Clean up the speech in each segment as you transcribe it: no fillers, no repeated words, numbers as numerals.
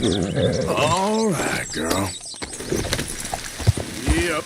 All right, girl. Yep.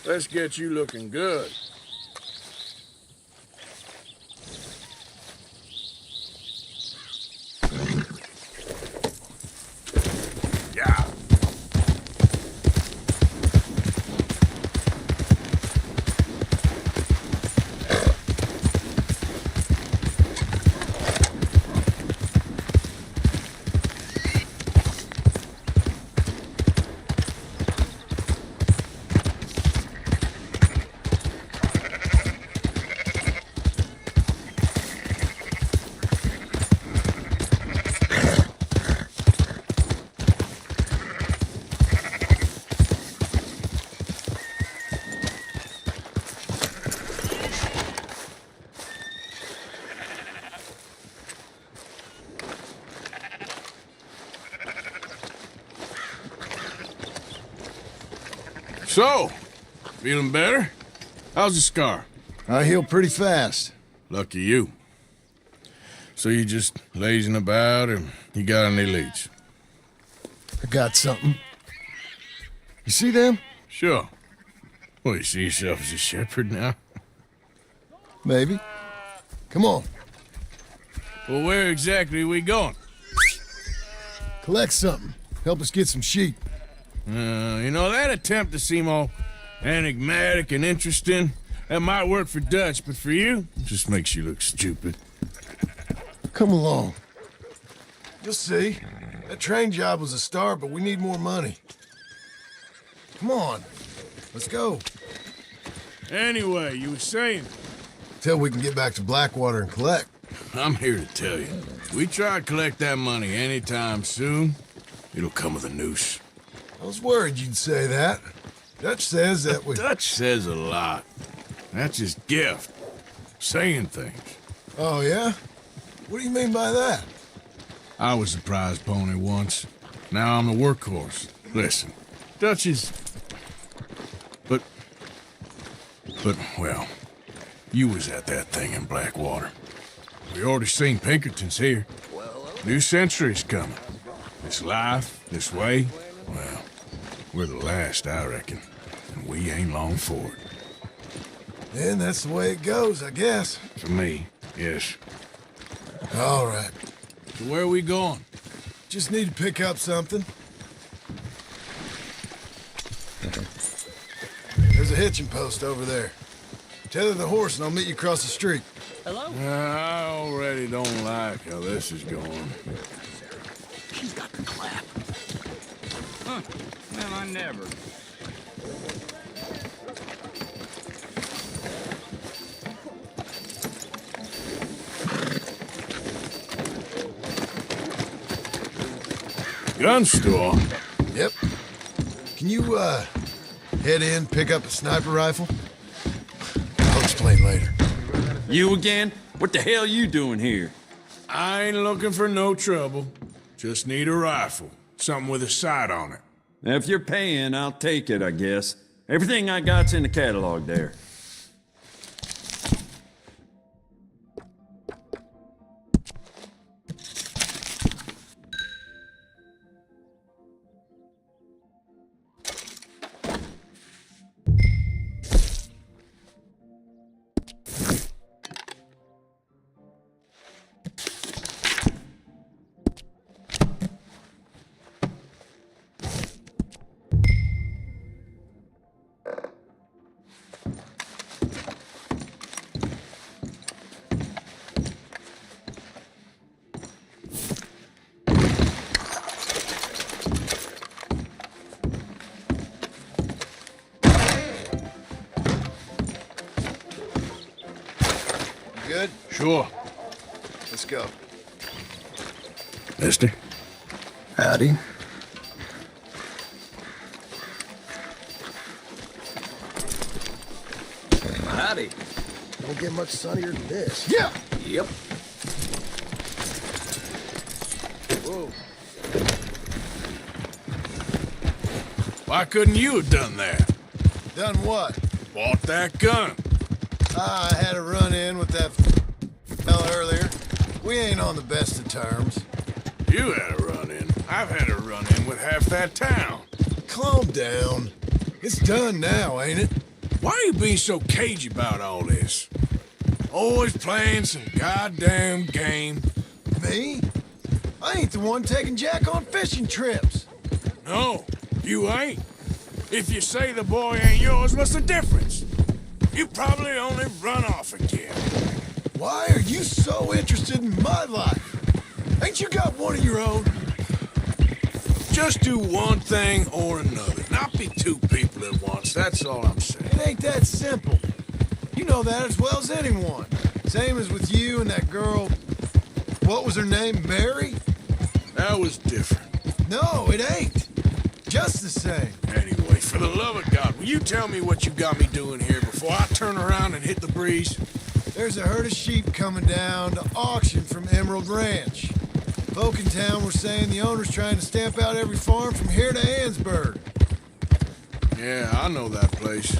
Let's get you looking good. Yeah. So, feeling better? How's the scar? I heal pretty fast. Lucky you. So you just lazing about, or you got any leads? I got something. You see them? Sure. Well, you see yourself as a shepherd now? Maybe. Come on. Well, where exactly are we going? Collect something. Help us get some sheep. You know, that attempt to seem all enigmatic and interesting, that might work for Dutch, but for you, it just makes you look stupid. Come along. You'll see. That train job was a start, but we need more money. Come on. Let's go. Anyway, you were saying? Till we can get back to Blackwater and collect. I'm here to tell you. We try to collect that money anytime soon, it'll come with a noose. I was worried you'd say that. Dutch says that we... Dutch says a lot. That's his gift. Saying things. Oh, yeah? What do you mean by that? I was a prize pony once. Now I'm a workhorse. Listen, Dutch is... But, well, you was at that thing in Blackwater. We already seen Pinkertons here. New century's coming. This life, this way, well, we're the last, I reckon. And we ain't long for it. Then that's the way it goes, I guess. For me, yes. All right. So where are we going? Just need to pick up something. There's a hitching post over there. Tether the horse and I'll meet you across the street. Hello? I already don't like how this is going. She's got the clap. Huh. Well, I never. Gun store? Yep. Can you, head in, pick up a sniper rifle? I'll explain later. You again? What the hell you doing here? I ain't looking for no trouble. Just need a rifle. Something with a sight on it. If you're paying, I'll take it, I guess. Everything I got's in the catalog there. Good? Sure. Let's go. Mister? Howdy. Howdy. Don't get much sunnier than this. Yeah! Yep. Whoa. Why couldn't you have done that? Done what? Bought that gun. I had a run-in with that fella earlier. We ain't on the best of terms. You had a run-in. I've had a run-in with half that town. Calm down. It's done now, ain't it? Why are you being so cagey about all this? Always playing some goddamn game. Me? I ain't the one taking Jack on fishing trips. No, you ain't. If you say the boy ain't yours, what's the difference? You probably only run off again. Why are you so interested in my life? Ain't you got one of your own? Just do one thing or another. Not be two people at once, that's all I'm saying. It ain't that simple. You know that as well as anyone. Same as with you and that girl... What was her name, Mary? That was different. No, it ain't. Just the same. Anyway, for the love of God, will you tell me what you got me doing here before I turn around and hit the breeze? There's a herd of sheep coming down to auction from Emerald Ranch. Folk in town were saying the owner's trying to stamp out every farm from here to Ansburg. Yeah, I know that place.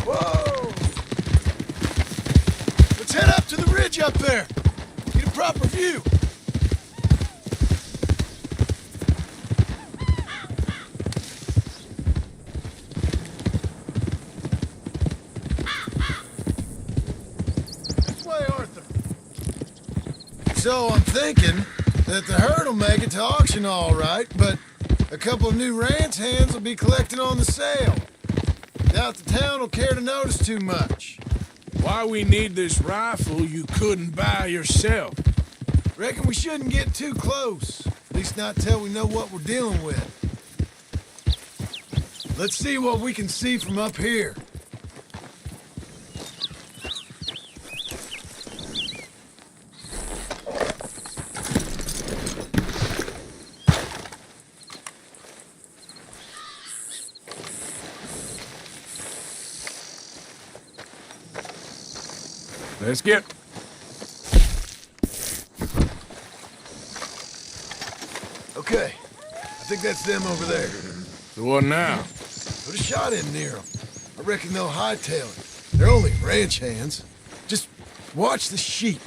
Whoa! Let's head up to the ridge up there. Get a proper view. This way, Arthur. So I'm thinking that the herd will make it to auction all right, but a couple of new ranch hands will be collecting on the sale. Doubt the town will care to notice too much. Why we need this rifle you couldn't buy yourself? Reckon we shouldn't get too close. At least not till we know what we're dealing with. Let's see what we can see from up here. Let's get... Okay, I think that's them over there. So what now? Put a shot in near them. I reckon they'll hightail it. They're only ranch hands. Just watch the sheep.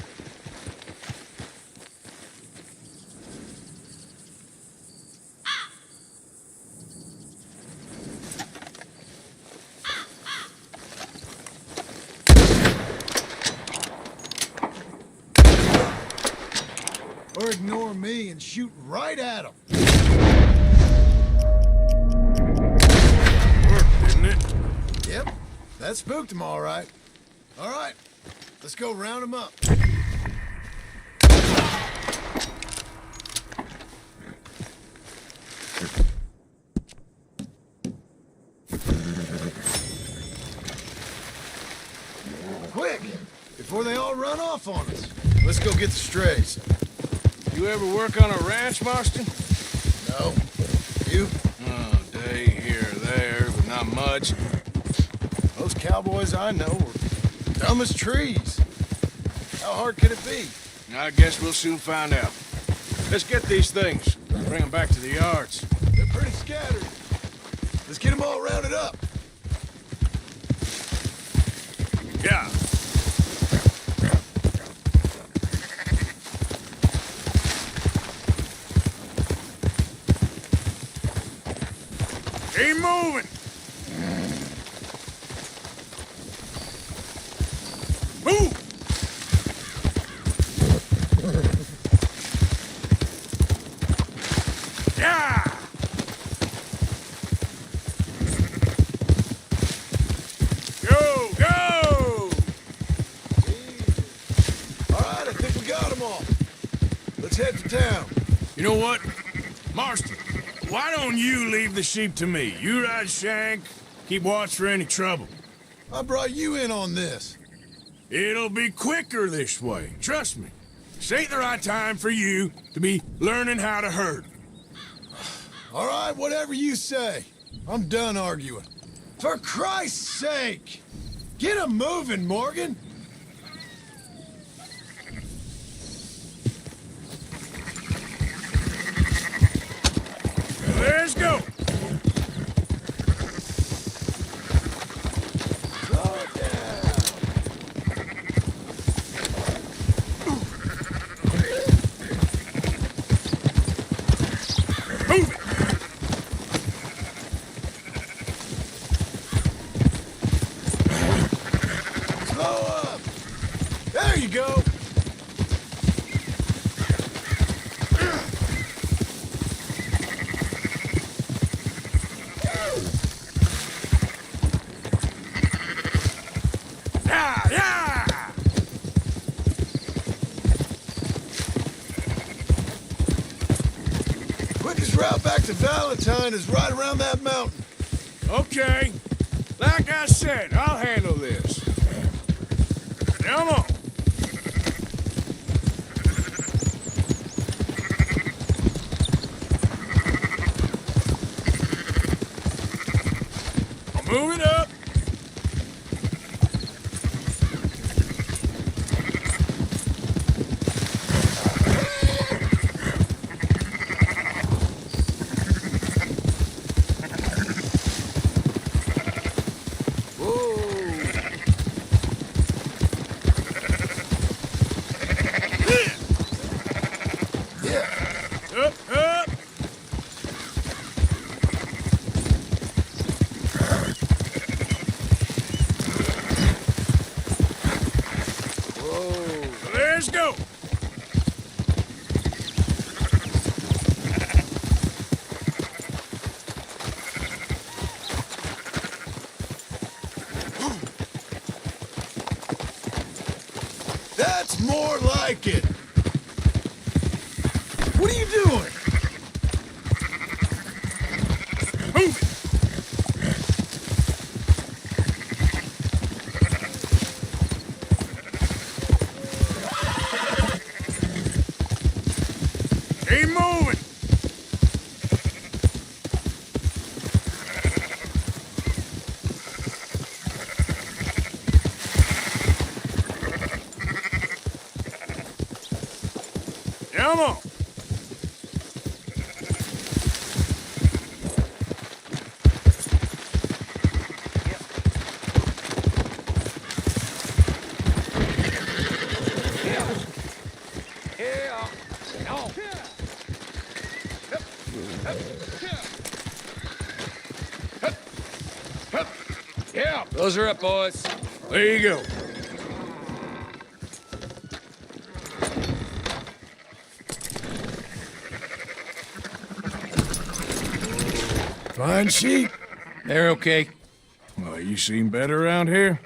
Or ignore me and shoot right at them. Worked, didn't it? Yep, that spooked them all right. All right, let's go round them up. Quick, before they all run off on us. Let's go get the strays. You ever work on a ranch, Marston? No, you? Oh, day here or there, but not much. Those cowboys I know are dumb as trees. How hard could it be? I guess we'll soon find out. Let's get these things. Bring them back to the yards. They're pretty scattered. Let's get them all rounded up. Yeah. Keep moving. Move. Yeah. let's head to town. You know what? Marston, why don't you leave the sheep to me? You ride Shank, keep watch for any trouble. I brought you in on this. It'll be quicker this way, trust me. This ain't the right time for you to be learning how to herd. All right, whatever you say. I'm done arguing. For Christ's sake! Get 'em moving, Morgan! Let's go! Slow it down. Move it! Slow up! There you go! Yeah, yeah! Quickest route back to Valentine is right around that mountain. Okay. Like I said, I'll handle this. Come on. I'm moving up. Yeah. Up, up. Let's go. That's more like it. What are you doing? Move it. Keep moving. Come on. Yeah, those are up, boys. There you go. Fine sheep. They're okay. Well, you seen better around here?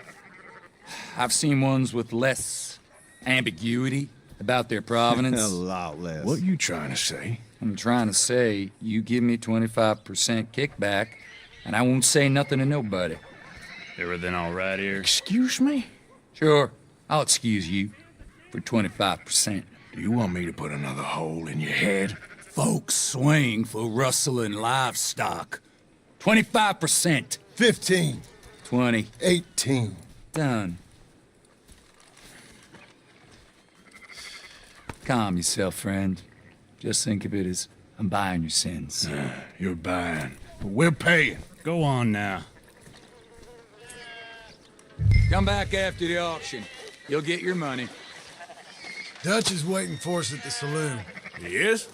I've seen ones with less ambiguity about their provenance. A lot less. What you trying to say? I'm trying to say, you give me 25% kickback, and I won't say nothing to nobody. Everything all right here? Excuse me? Sure, I'll excuse you for 25%. Do you want me to put another hole in your head? Folks swing for rustling livestock. 25%. 15. 20. 18. Done. Calm yourself, friend. Just think of it as I'm buying your sins. You're buying, but we're paying. Go on now. Come back after the auction. You'll get your money. Dutch is waiting for us at the saloon. Yes?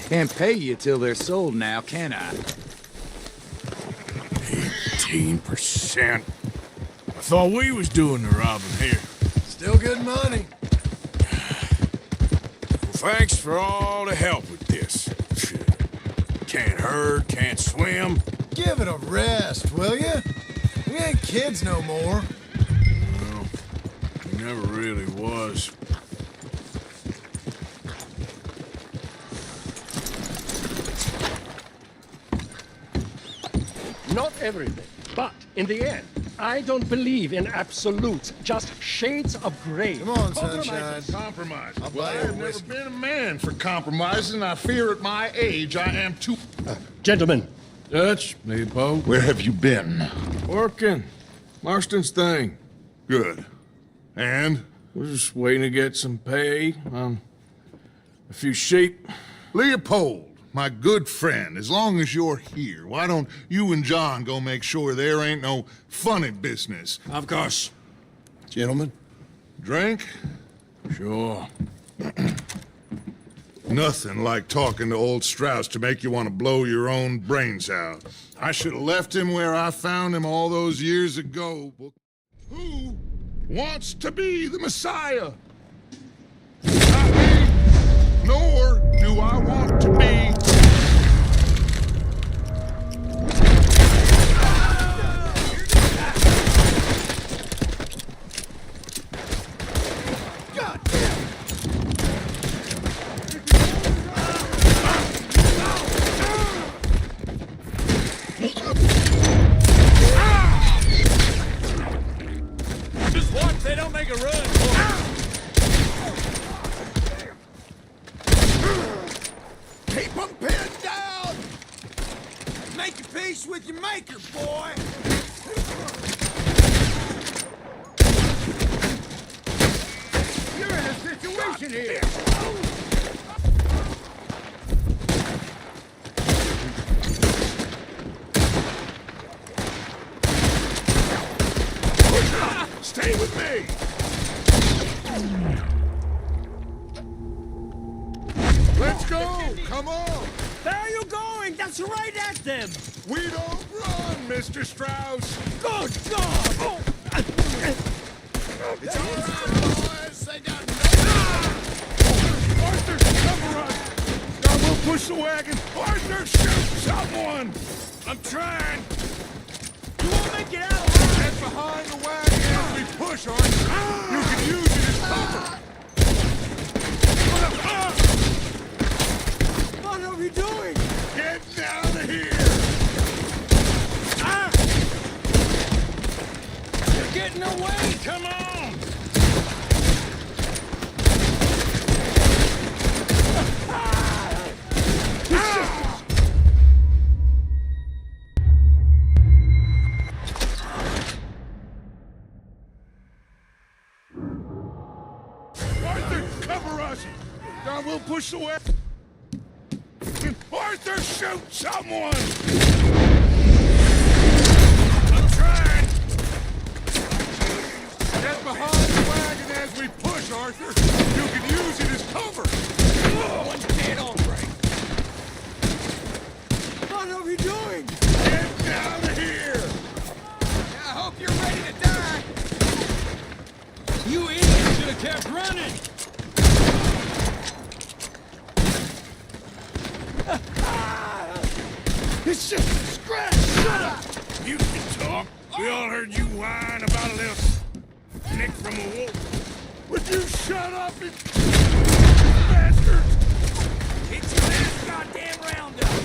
Can't pay you till they're sold now, can I? 18%. I thought we was doing the robbing here. Still good money. thanks for all the help with this. Shit. Can't herd, can't swim. Give it a rest, will you? We ain't kids no more. Well, he never really was. Not everything, but in the end, I don't believe in absolutes, just shades of gray. Come on, sunshine. Compromise. I'll Well, buy you a I've never whiskey. been a man for compromising. I fear at my age I am too... Gentlemen, Dutch, me, Poe. Where have you been? Working. Marston's thing. Good. And? We're just waiting to get some pay on a few sheep. Leopold, my good friend, as long as you're here, why don't you and John go make sure there ain't no funny business? Of course. Gentlemen, Drink? Sure. Nothing like talking to old Strauss to make you want to blow your own brains out. I should have left him where I found him all those years ago. Who wants to be the Messiah? Not me, nor do I want to be. Just watch they don't make a run for Keep them pinned down! Make your peace with your maker, boy! You're in a situation here! Stay with me! Let's go! Come on! Where are you going? That's right at them! We don't run, Mr. Strauss! Good God! Oh. It's all right, boys. They got Arthur, cover us! God, we'll push the wagon! Arthur, shoot someone! I'm trying. You won't make it out alive! Get behind the wagon as we push, Arthur! You can use it as cover! What are we doing? Get out of here! You're getting away! Come on! Arthur, cover us! God, we'll push the wagon! Arthur, shoot someone! I'm trying. Get behind the wagon as we push, Arthur! You can use it as cover! One dead, all right. What are we doing? Get out of here! I hope you're ready to die! You idiots should have kept running! It's just a scratch! Shut up! You can talk. We all heard you whine about a little nick from a wolf. Would you shut up, you bastard? It's your last goddamn roundup!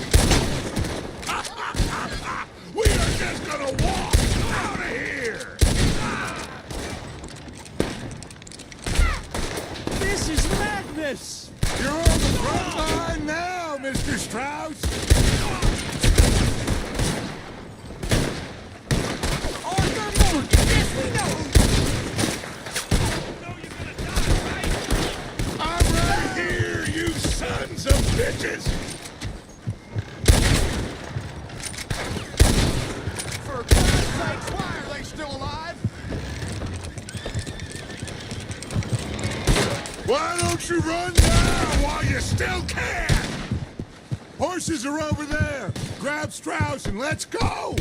We are just gonna walk out of here! This is madness! You're on the front line now, Mr. Strauss! Arthur Morgan! Yes, we know! I'm right here, you sons of bitches! For God's sakes, why are they still alive? Why don't you run now while you still can? Horses are over there. Grab Strauss and let's go!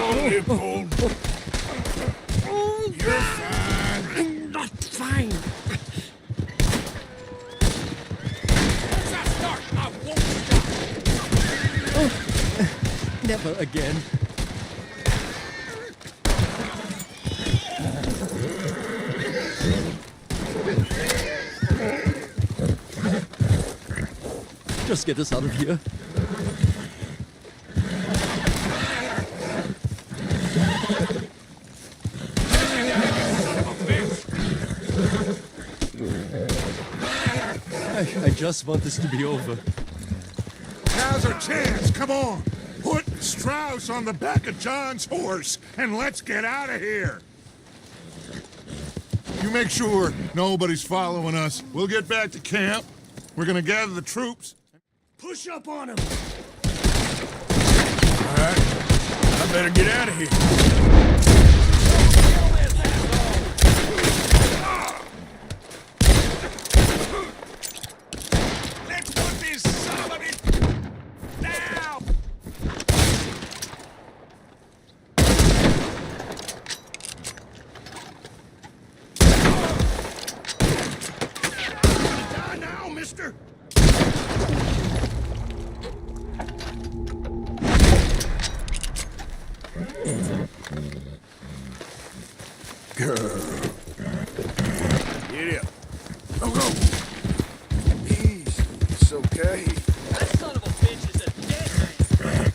Oh, Leopold. You're fine. Never again. Just get us out of here. I just want this to be over. Now's our chance. Come on. Put Strauss on the back of John's horse, and let's get out of here. You make sure nobody's following us. We'll get back to camp. We're gonna gather the troops. Push up on him. All right. I better get out of here. Let's put this son of a bitch down! Die now, mister. Get up. Go, go. Easy. It's okay. That son of a bitch is a dead man.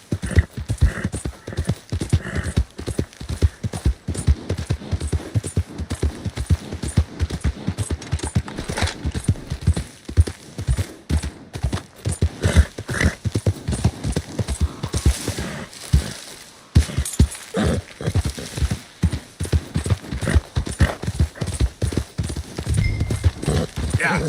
Yeah.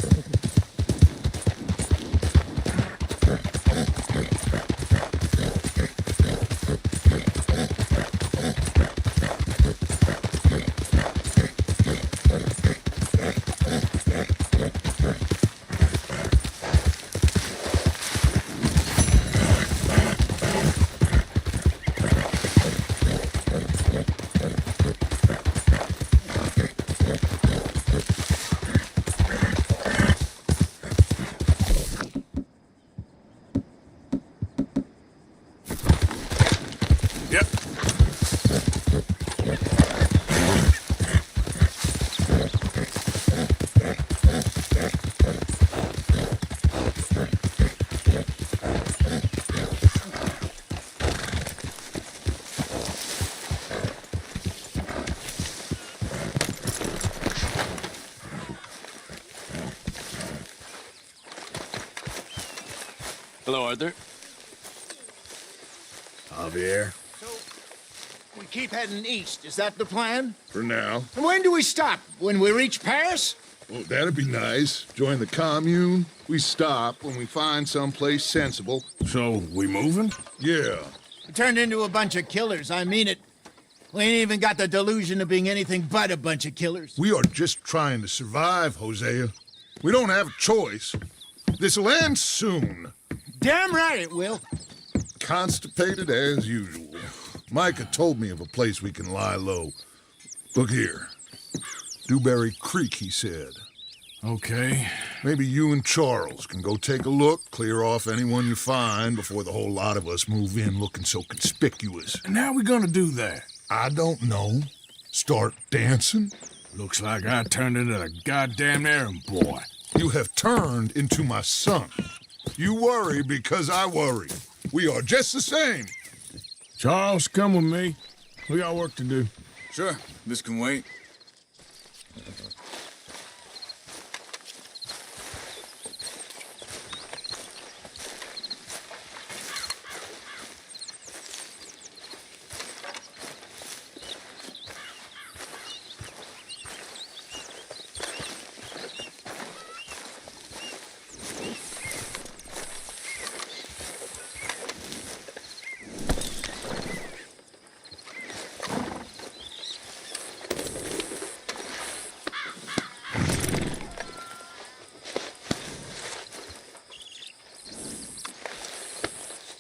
Yep. Hello, Arthur. Javier. We keep heading east. Is that the plan? For now. And when do we stop? When we reach Paris? Oh, that'd be nice. Join the commune. We stop when we find someplace sensible. So, we moving? Yeah. We turned into a bunch of killers. I mean it. We ain't even got the delusion of being anything but a bunch of killers. We are just trying to survive, Hosea. We don't have a choice. This'll end soon. Damn right it will. Constipated as usual. Micah told me of a place we can lie low. Look here. Dewberry Creek, he said. Okay. Maybe you and Charles can go take a look, clear off anyone you find before the whole lot of us move in looking so conspicuous. And how we gonna do that? I don't know. Start dancing? Looks like I turned into a goddamn errand boy. You have turned into my son. You worry because I worry. We are just the same. Charles, come with me. We got work to do. Sure, this can wait.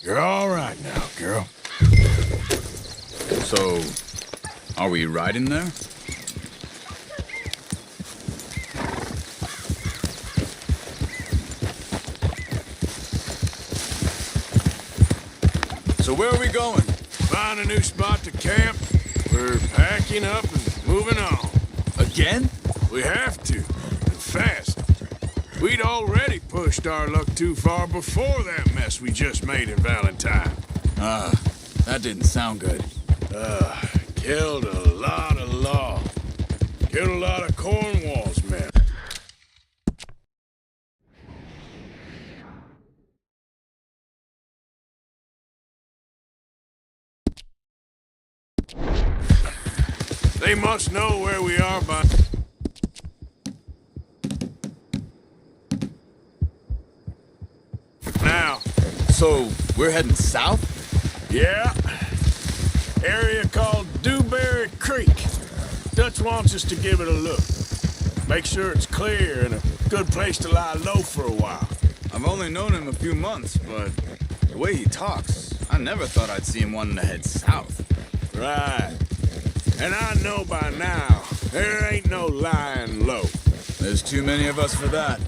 You're all right now, girl. So, are we riding there? So where are we going? Find a new spot to camp. We're packing up and moving on. Again? We have to, and fast. We'd already pushed our luck too far before that mess we just made in Valentine. That didn't sound good. Killed a lot of law. Killed a lot of Cornwall's men. They must know where we are by... now. So, we're heading south? Yeah. Area called Dewberry Creek. Dutch wants us to give it a look. Make sure it's clear and a good place to lie low for a while. I've only known him a few months, but the way he talks, I never thought I'd see him wanting to head south. Right. And I know by now, there ain't no lying low. There's too many of us for that.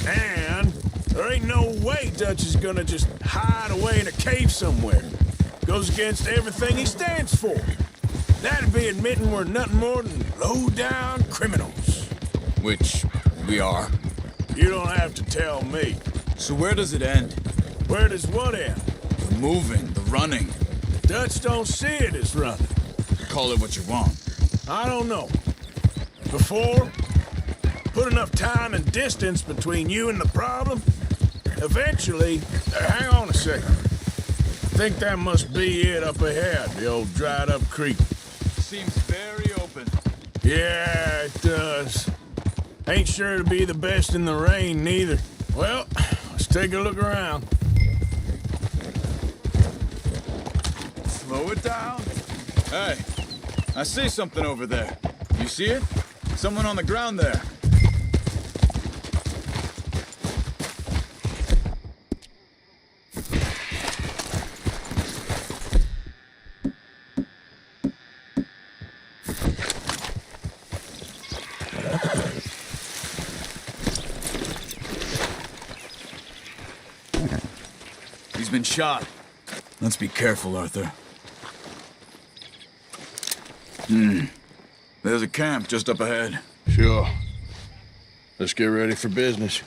And there ain't no way Dutch is gonna just hide away in a cave somewhere. Goes against everything he stands for. That'd be admitting we're nothing more than low-down criminals. Which we are. You don't have to tell me. So where does it end? Where does what end? The moving, the running. Dutch don't see it as running. Call it what you want. I don't know. Before, put enough time and distance between you and the problem, eventually, hang on a second. I think that must be it up ahead, the old dried-up creek. Seems very open. Yeah, it does. Ain't sure to be the best in the rain, neither. Well, let's take a look around. Slow it down. Hey, I see something over there. You see it? Someone on the ground there. He's been shot. Let's be careful, Arthur. There's a camp just up ahead. Sure. Let's get ready for business.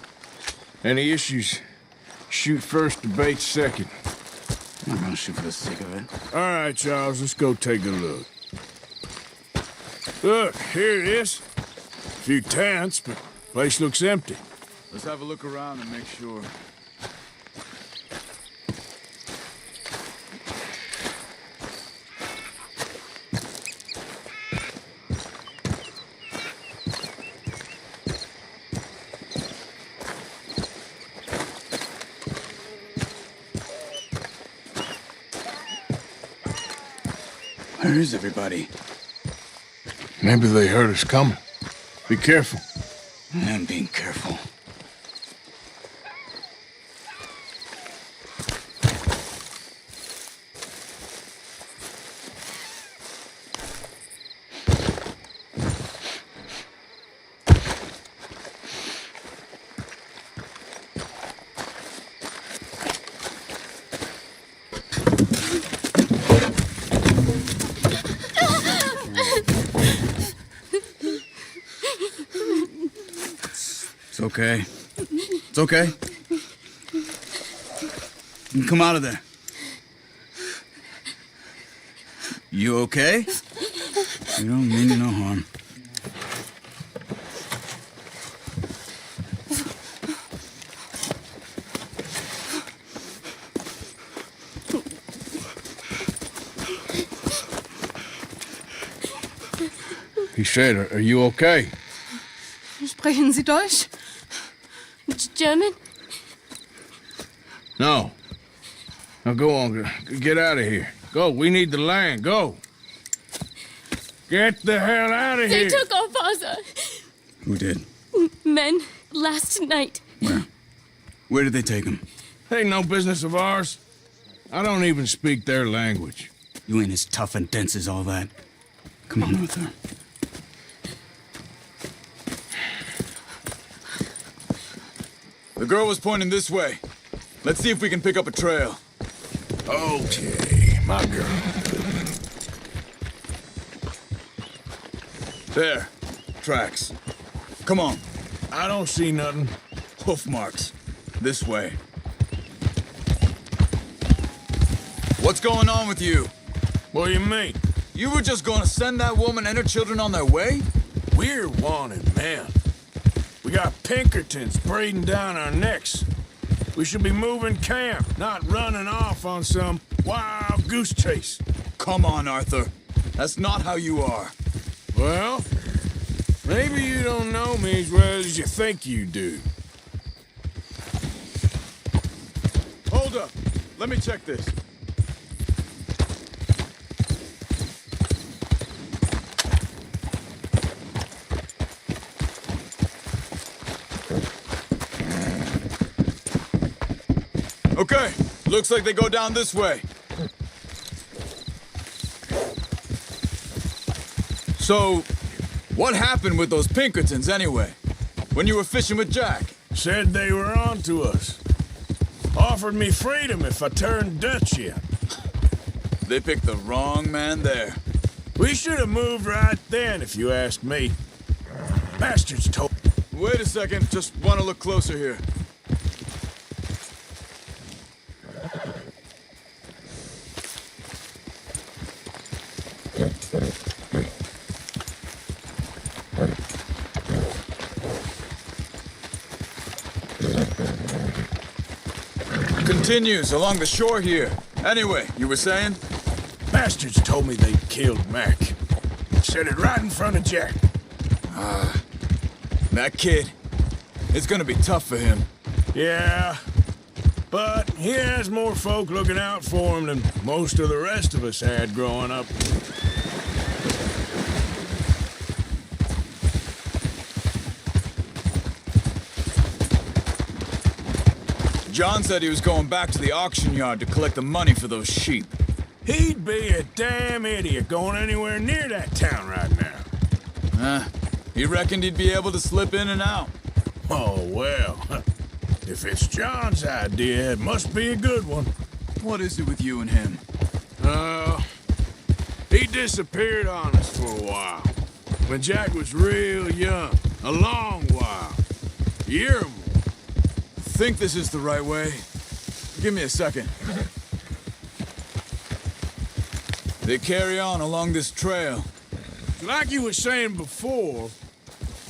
Any issues? Shoot first, debate second. I'm not gonna shoot for the sake of it. All right, Charles, let's go take a look. Look, here it is. A few tents, but place looks empty. Let's have a look around and make sure. Where is everybody? Maybe they heard us coming. Be careful. I'm being careful. It's okay. It's okay. You can come out of there. You okay? You don't mean you no harm. He said, are you okay? Sprechen Sie Deutsch? German? No. Now go on, get out of here. Go, we need the land, go. Get the hell out of They here. took our father. Who did? Men, last night. Where? Where did they take him? Ain't no business of ours. I don't even speak their language. You ain't as tough and dense as all that. Come on, Arthur. The girl was pointing this way. Let's see if we can pick up a trail. Okay. My girl. There. Tracks. Come on. I don't see nothing. Hoof marks. This way. What's going on with you? What do you mean? You were just gonna send that woman and her children on their way? We're wanted men. We got Pinkertons breathing down our necks. We should be moving camp, not running off on some wild goose chase. Come on, Arthur. That's not how you are. Well, maybe you don't know me as well as you think you do. Hold up. Let me check this. Okay, looks like they go down this way. So, what happened with those Pinkertons anyway? When you were fishing with Jack? Said they were on to us. Offered me freedom if I turned Dutch yet. They picked the wrong man there. We should have moved right then, if you ask me. Bastards told... Wait a second, just want to look closer here. Continues along the shore here. Anyway, you were saying? Bastards told me they'd killed Mac. Said it right in front of Jack. That kid. It's gonna be tough for him. Yeah, but he has more folk looking out for him than most of the rest of us had growing up. John said he was going back to the auction yard to collect the money for those sheep. He'd be a damn idiot going anywhere near that town right now. He reckoned he'd be able to slip in and out. Oh, well. If it's John's idea, it must be a good one. What is it with you and him? He disappeared on us for a while. When Jack was real young. A long while. A year or more. Think this is the right way? Give me a second. They carry on along this trail. Like you were saying before...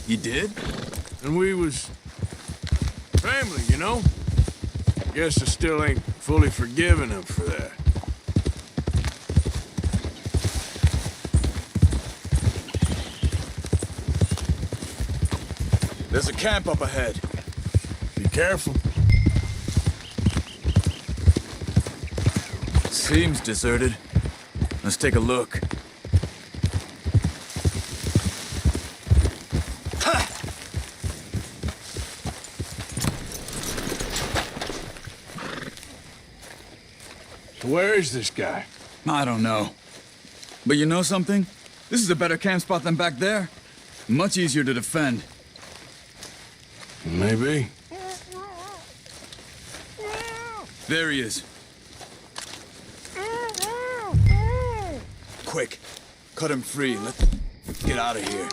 He did? And we was... family, you know? Guess I still ain't fully forgiven him for that. There's a camp up ahead. Be careful. Seems deserted. Let's take a look. Ha! So where is this guy? I don't know. But you know something? This is a better camp spot than back there. Much easier to defend. Maybe. There he is. Quick. Cut him free. Let's get out of here.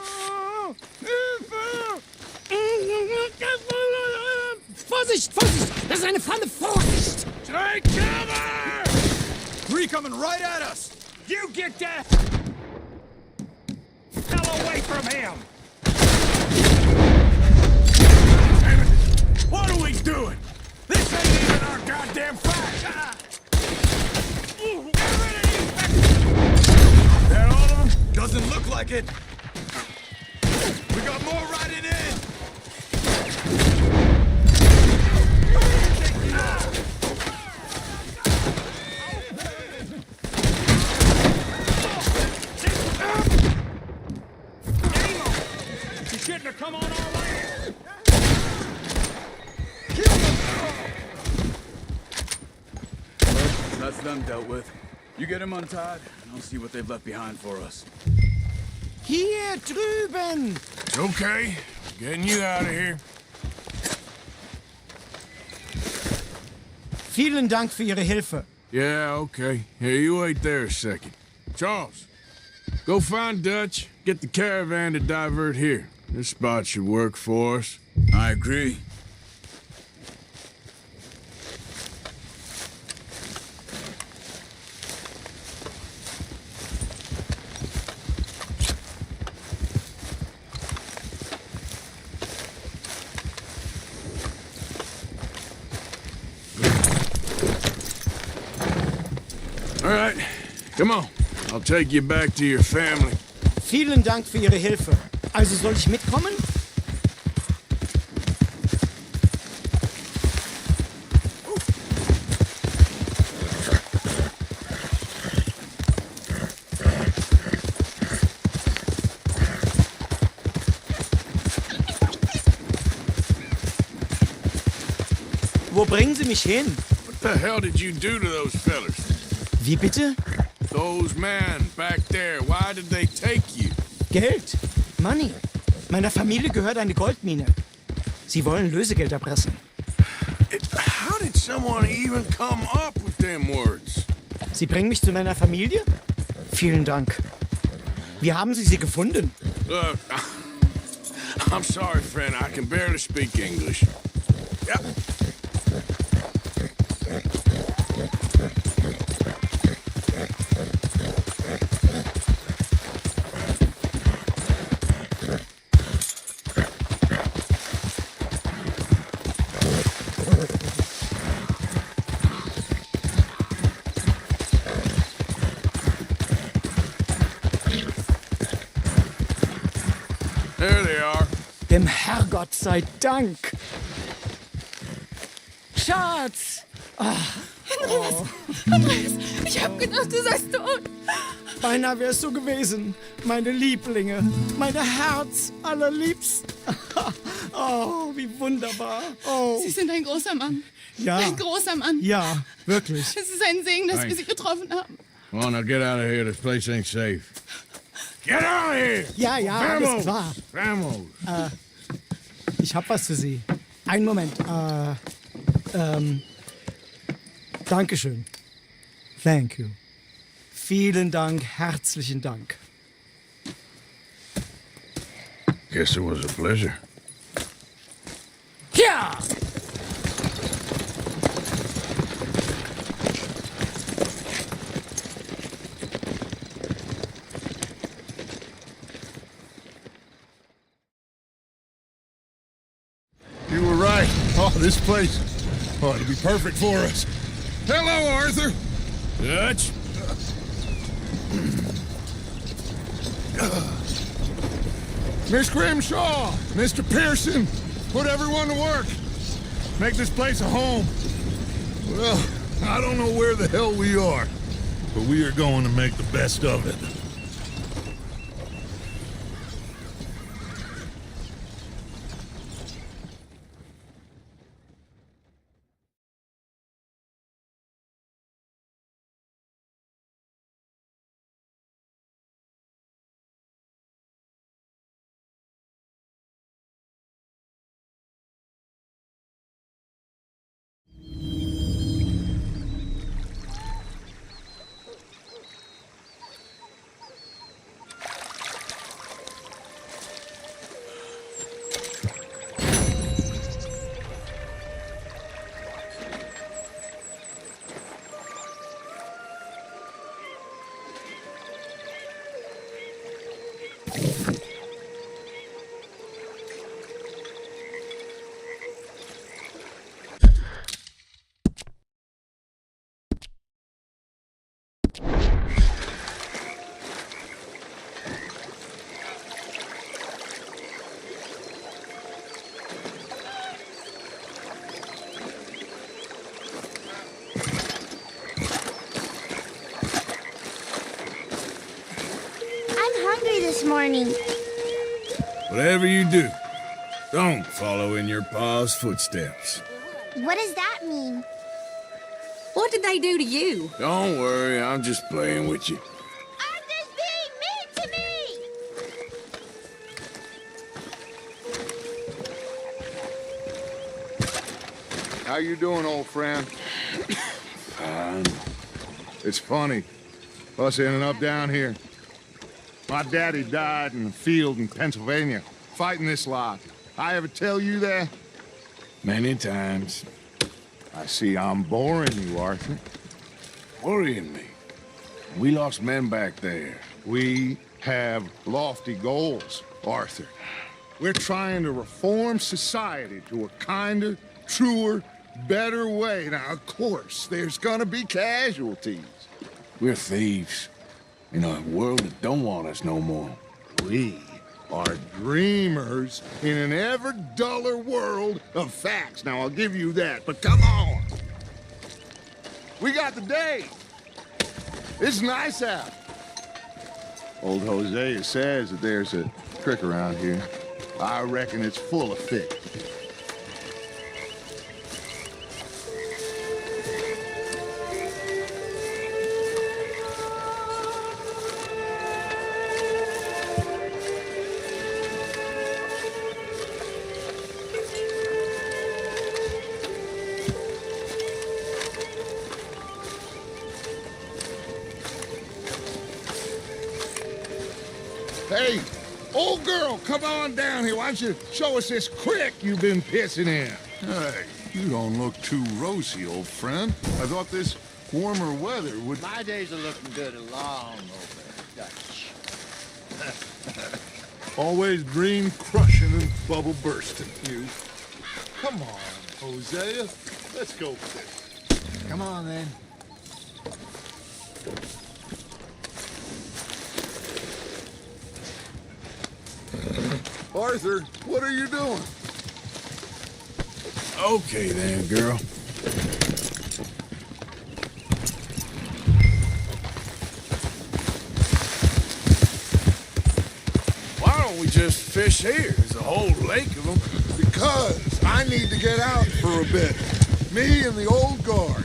Vorsicht, Vorsicht! Das ist eine Pfanne! Vorsicht! Take cover! Three coming right at us! You get that hell away from him! What are we doing? This ain't even our goddamn fight! That all of them? Doesn't look like it. We got more riding in. You shouldn't have come on our land! That's them dealt with. You get him untied, and I'll see what they've left behind for us. Hier drüben! It's okay. Getting you out of here. Vielen Dank für Ihre Hilfe. Yeah, okay. Here, you wait there a second. Charles, go find Dutch. Get the caravan to divert here. This spot should work for us. I agree. All right, come on. I'll take you back to your family. Vielen Dank für Ihre Hilfe. Also soll ich mitkommen? Wo bringen Sie mich hin? What the hell did you do to those fellers? Wie bitte? Those men back there, why did they take you? Geld. Money. Meiner Familie gehört eine Goldmine. Sie wollen Lösegeld erpressen. How did someone even come up with them words? Sie bringen mich zu meiner Familie? Vielen Dank. Wie haben Sie sie gefunden? Look, I'm sorry, friend. I can barely speak English. Yeah. There they are. Dem Herrgott sei Dank. Schatz! Andreas, ich hab gedacht, du seist tot. Beinahe wärst du gewesen. Meine Lieblinge. Meine Herz allerliebst. Oh, wie wunderbar. Oh. Sie sind ein großer Mann. Ja. Ein großer Mann. Ja, wirklich. Es ist ein Segen, dass wir Sie getroffen haben. Come on, now get out of here. This place ain't safe. Get out of here! Ja, ja, alles klar. Vamos! Ich hab was für Sie. Einen Moment. Dankeschön. Thank you. Vielen Dank, herzlichen Dank. Guess it was a pleasure. Ja! You were right. Oh, this place ought to be perfect for us. Hello, Arthur. Dutch? Miss Grimshaw, Mr. Pearson, put everyone to work. Make this place a home. Well, I don't know where the hell we are, but we are going to make the best of it. This morning. Whatever you do, don't follow in your pa's footsteps. What does that mean? What did they do to you? Don't worry, I'm just playing with you. Arthur's being mean to me! How you doing, old friend? Fine. It's funny, us ending up down here. My daddy died in the field in Pennsylvania, fighting this lot. I ever tell you that? Many times. I see I'm boring you, Arthur. Worrying me. We lost men back there. We have lofty goals, Arthur. We're trying to reform society to a kinder, truer, better way. Now, of course, there's gonna be casualties. We're thieves. In a world that don't want us no more. We are dreamers in an ever duller world of facts. Now, I'll give you that, but come on. We got the day. It's nice out. Old Hosea says that there's a creek around here. I reckon it's full of fish. Hey, old girl, come on down here. Why don't you show us this creek you've been pissing in? Hey, you don't look too rosy, old friend. I thought this warmer weather would... My days are looking good along over, Dutch. Always dream crushing and bubble bursting, you. Come on, Hosea. Let's go fishing. Come on, then. Arthur, what are you doing? Okay then, girl. Why don't we just fish here? There's a whole lake of them. Because I need to get out for a bit. Me and the old guard.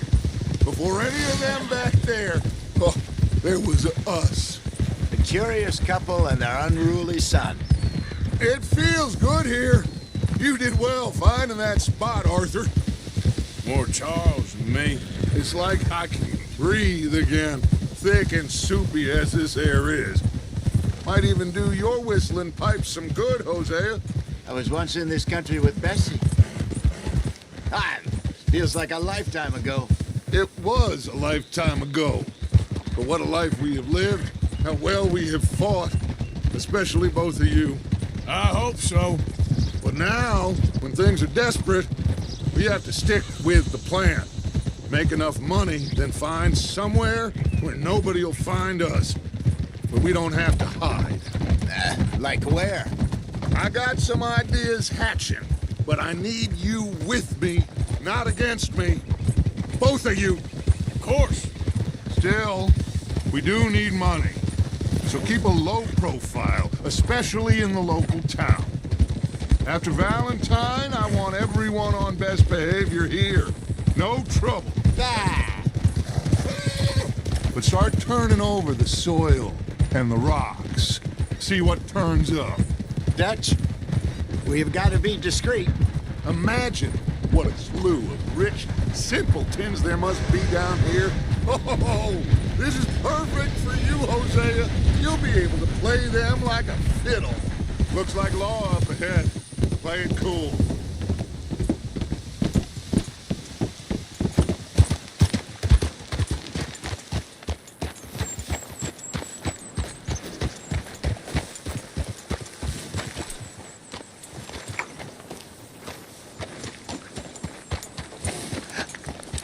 Before any of them back there, oh, there was us. A curious couple and their unruly son. It feels good here. You did well finding that spot, Arthur. More Charles than me. It's like I can breathe again, thick and soupy as this air is. Might even do your whistling pipes some good, Hosea. I was once in this country with Bessie. Feels like a lifetime ago. It was a lifetime ago. But what a life we have lived, how well we have fought, especially both of you. I hope so. But now, when things are desperate, we have to stick with the plan. Make enough money, then find somewhere where nobody will find us. But we don't have to hide. Like where? I got some ideas hatching, but I need you with me, not against me. Both of you. Of course. Still, we do need money. So keep a low profile, especially in the local town. After Valentine, I want everyone on best behavior here. No trouble. But start turning over the soil and the rocks. See what turns up. Dutch, we've got to be discreet. Imagine what a slew of rich simpletons there must be down here. Oh, this is perfect for you, Hosea. You'll be able to play them like a fiddle. Looks like law up ahead. Play it cool.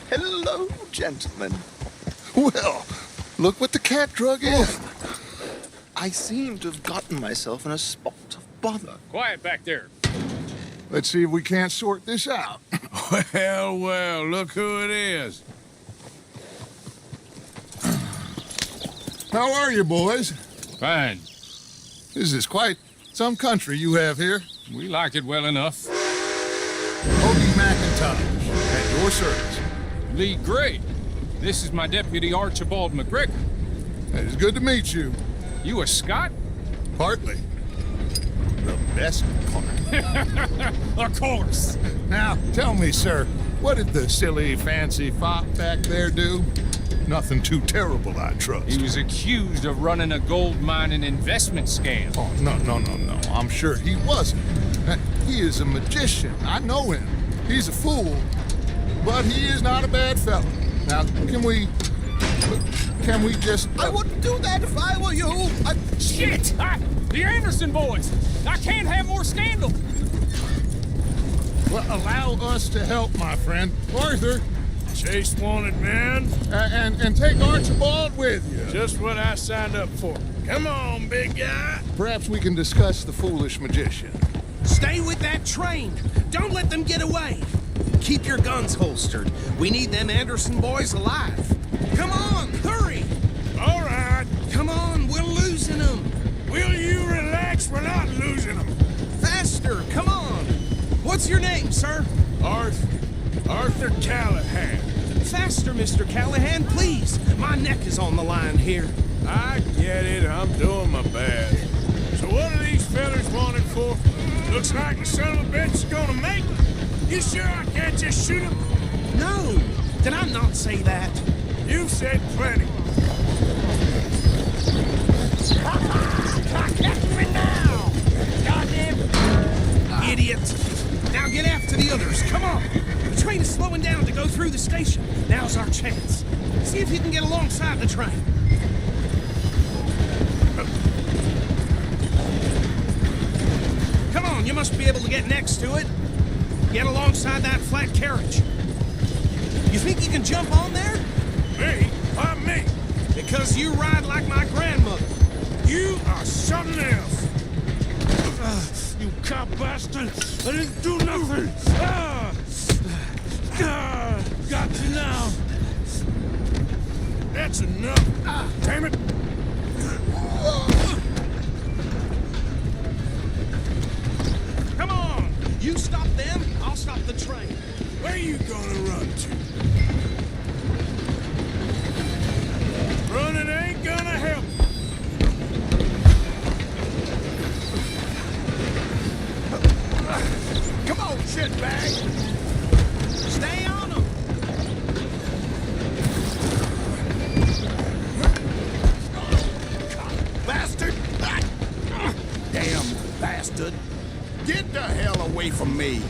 Hello, gentlemen. Well, look what the cat drug in. I seem to have gotten myself in a spot of bother. Quiet back there. Let's see if we can't sort this out. Well, well, look who it is. How are you, boys? Fine. This is quite some country you have here. We like it well enough. Odie McIntosh, at your service. Lee Gray. This is my deputy Archibald McGregor. It is good to meet you. You a Scot? Partly. The best part. Of course. Now, tell me, sir, what did the silly, fancy fop back there do? Nothing too terrible, I trust. He was accused of running a gold mining investment scam. Oh, no. I'm sure he wasn't. He is a magician. I know him. He's a fool, but he is not a bad fellow. Now, can we just... I wouldn't do that if I were you. Shit! The Anderson boys! I can't have more scandal! Well, allow us to help, my friend. Arthur, Chase wanted man. and take Archibald with you. Just what I signed up for. Come on, big guy. Perhaps we can discuss the foolish magician. Stay with that train. Don't let them get away. Keep your guns holstered. We need them Anderson boys alive. Come on, hurry! All right. Come on, we're losing them. Will you relax? We're not losing them. Faster, come on. What's your name, sir? Arthur Callahan. Faster, Mr. Callahan, please. My neck is on the line here. I get it. I'm doing my best. So what are these fellas wanted for? Looks like the son of a bitch is gonna make it. You sure I can't just shoot him? No. Did I not say that? You've said plenty. Catch me now! Goddamn idiot! Now get after the others, come on! The train is slowing down to go through the station. Now's our chance. See if you can get alongside the train. Come on, you must be able to get next to it. Get alongside that flat carriage. You think you can jump on there? Me? Why me? Because you ride like my grandmother. You are something else. You cop bastard! I didn't do nothing! Got you now! That's enough! Damn it! Come on! You stop them, I'll stop the train. Where you gonna run to? Running ain't gonna help. Come on, shitbag! Stay on them! Bastard! Damn bastard! Get the hell away from me!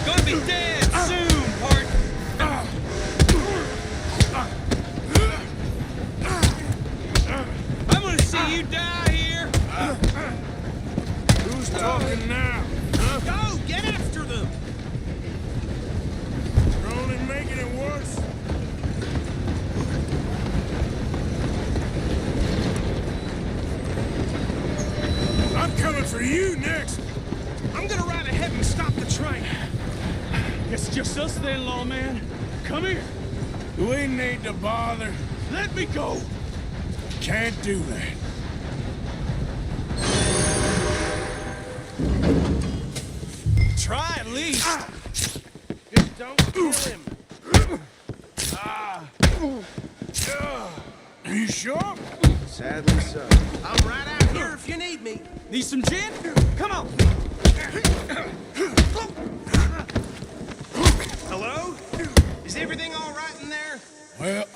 Gonna be dead soon, partner! I'm gonna see you die here! Who's talking now? Huh? Go! Get after them! You're only making it worse. I'm coming for you next. I'm gonna ride ahead and stop the train. It's just us then, lawman. Come here. Do we need to bother? Let me go. Can't do that. Try at least. Just don't kill him. Are you sure? Sadly so. I'm right out here if you need me. Need some gin? Come on. Hello? Is everything all right in there? Well,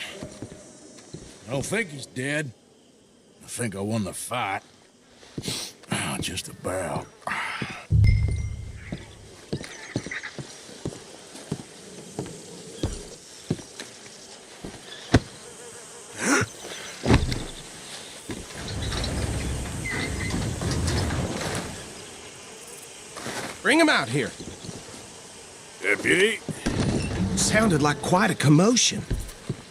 I don't think he's dead. I think I won the fight. Just about. Bring him out here. Deputy? Sounded like quite a commotion.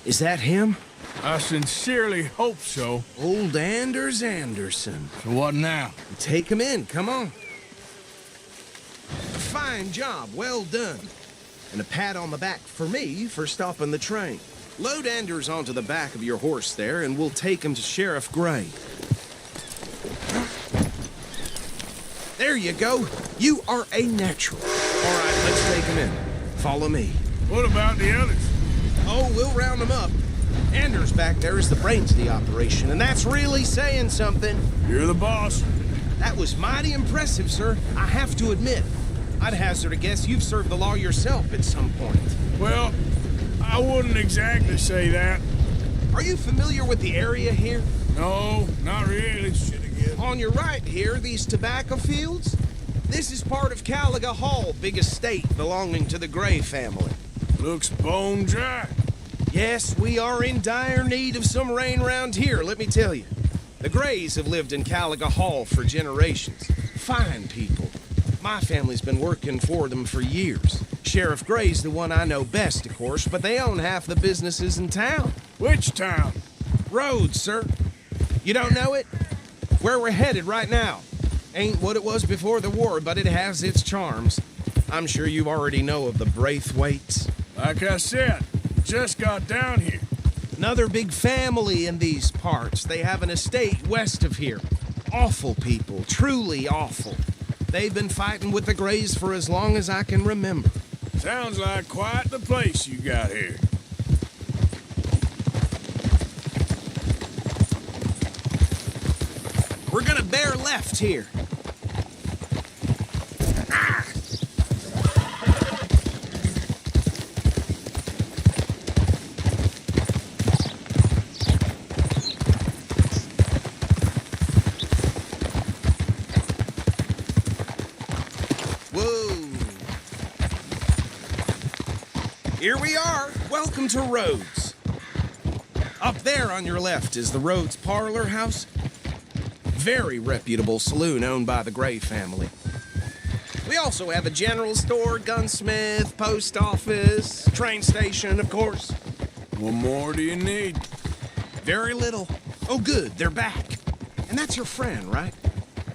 Is that him? I sincerely hope so. Old Anders Anderson. So what now? Take him in, come on. Fine job, well done. And a pat on the back for me for stopping the train. Load Anders onto the back of your horse there, and we'll take him to Sheriff Gray. There you go. You are a natural. All right, let's take him in. Follow me. What about the others? Oh, we'll round them up. Anders back there is the brains of the operation, and that's really saying something. You're the boss. That was mighty impressive, sir. I have to admit. I'd hazard a guess you've served the law yourself at some point. Well, I wouldn't exactly say that. Are you familiar with the area here? No, not really. On your right here, these tobacco fields? This is part of Caliga Hall, big estate belonging to the Gray family. Looks bone dry. Yes, we are in dire need of some rain around here, let me tell you. The Grays have lived in Caliga Hall for generations. Fine people. My family's been working for them for years. Sheriff Gray's the one I know best, of course, but they own half the businesses in town. Which town? Rhodes, sir. You don't know it? Where we're headed right now. Ain't what it was before the war, but it has its charms. I'm sure you already know of the Braithwaites. Like I said, just got down here. Another big family in these parts. They have an estate west of here. Awful people, truly awful. They've been fighting with the Grays for as long as I can remember. Sounds like quite the place you got here. We're gonna bear left here. Ah! Whoa. Here we are. Welcome to Rhodes. Up there on your left is the Rhodes Parlor House. Very reputable saloon owned by the Gray family. We also have a general store, gunsmith, post office, train station, of course. What more do you need? Very little. Oh, good, they're back. And that's your friend, right?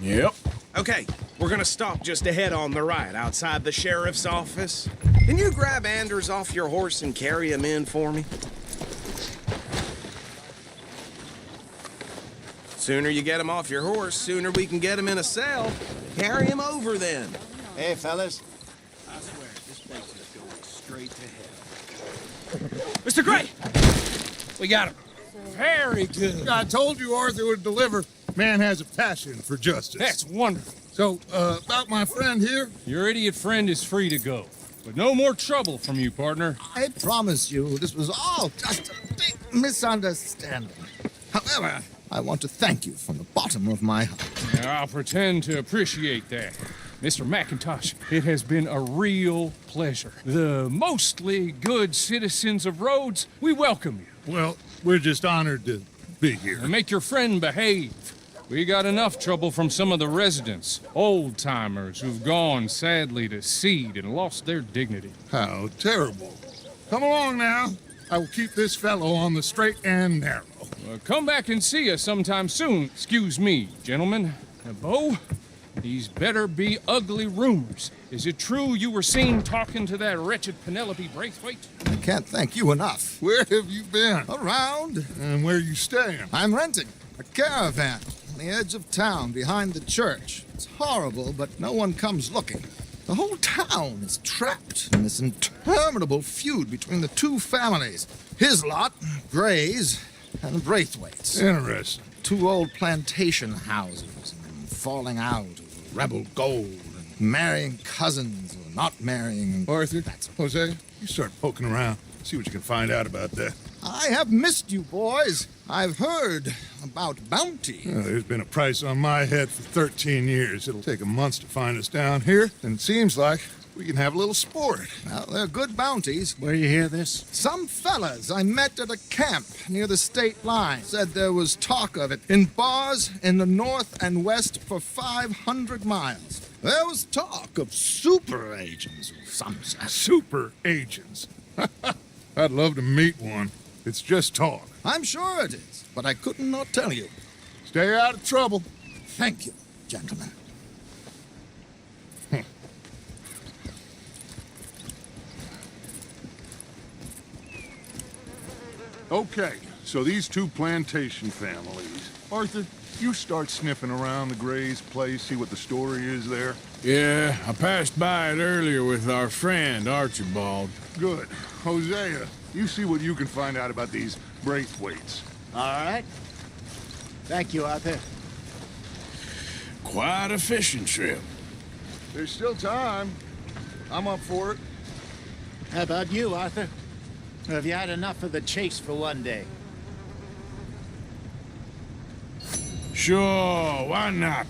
Yep. Okay, we're gonna stop just ahead on the right, outside the sheriff's office. Can you grab Anders off your horse and carry him in for me? Sooner you get him off your horse, sooner we can get him in a cell. Carry him over then. Hey, fellas. I swear, this place is going straight to hell. Mr. Gray! We got him. Very good. I told you Arthur would deliver. Man has a passion for justice. That's wonderful. So, about my friend here? Your idiot friend is free to go. But no more trouble from you, partner. I promise you, this was all just a big misunderstanding. However, I want to thank you from the bottom of my heart. I'll pretend to appreciate that. Mr. McIntosh, it has been a real pleasure. The mostly good citizens of Rhodes, we welcome you. Well, we're just honored to be here. And make your friend behave. We got enough trouble from some of the residents, old-timers who've gone, sadly, to seed and lost their dignity. How terrible. Come along now. I will keep this fellow on the straight and narrow. Come back and see us sometime soon. Excuse me, gentlemen. Bo, these better be ugly rumors. Is it true you were seen talking to that wretched Penelope Braithwaite? I can't thank you enough. Where have you been? Around. And where you staying? I'm renting a caravan on the edge of town behind the church. It's horrible, but no one comes looking. The whole town is trapped in this interminable feud between the two families. His lot, Gray's, and the Braithwaites. Interesting. Two old plantation houses, and falling out of rebel gold, and marrying cousins, or not marrying. Arthur, Jose, you start poking around. See what you can find out about that. I have missed you, boys. I've heard about bounty. There's been a price on my head for 13 years. It'll take a month to find us down here, and it seems like we can have a little sport. Well, they're good bounties. Where you hear this? Some fellas I met at a camp near the state line said there was talk of it in bars in the north and west for 500 miles. There was talk of super agents of some sort. Super agents? I'd love to meet one. It's just talk. I'm sure it is, but I couldn't not tell you. Stay out of trouble. Thank you, gentlemen. Okay, so these two plantation families. Arthur, you start sniffing around the Gray's place, see what the story is there. Yeah, I passed by it earlier with our friend, Archibald. Good. Hosea, You see what you can find out about these Braithwaites. All right. Thank you, Arthur. Quite a fishing trip. There's still time. I'm up for it. How about you, Arthur? Or have you had enough of the chase for one day? Sure, why not?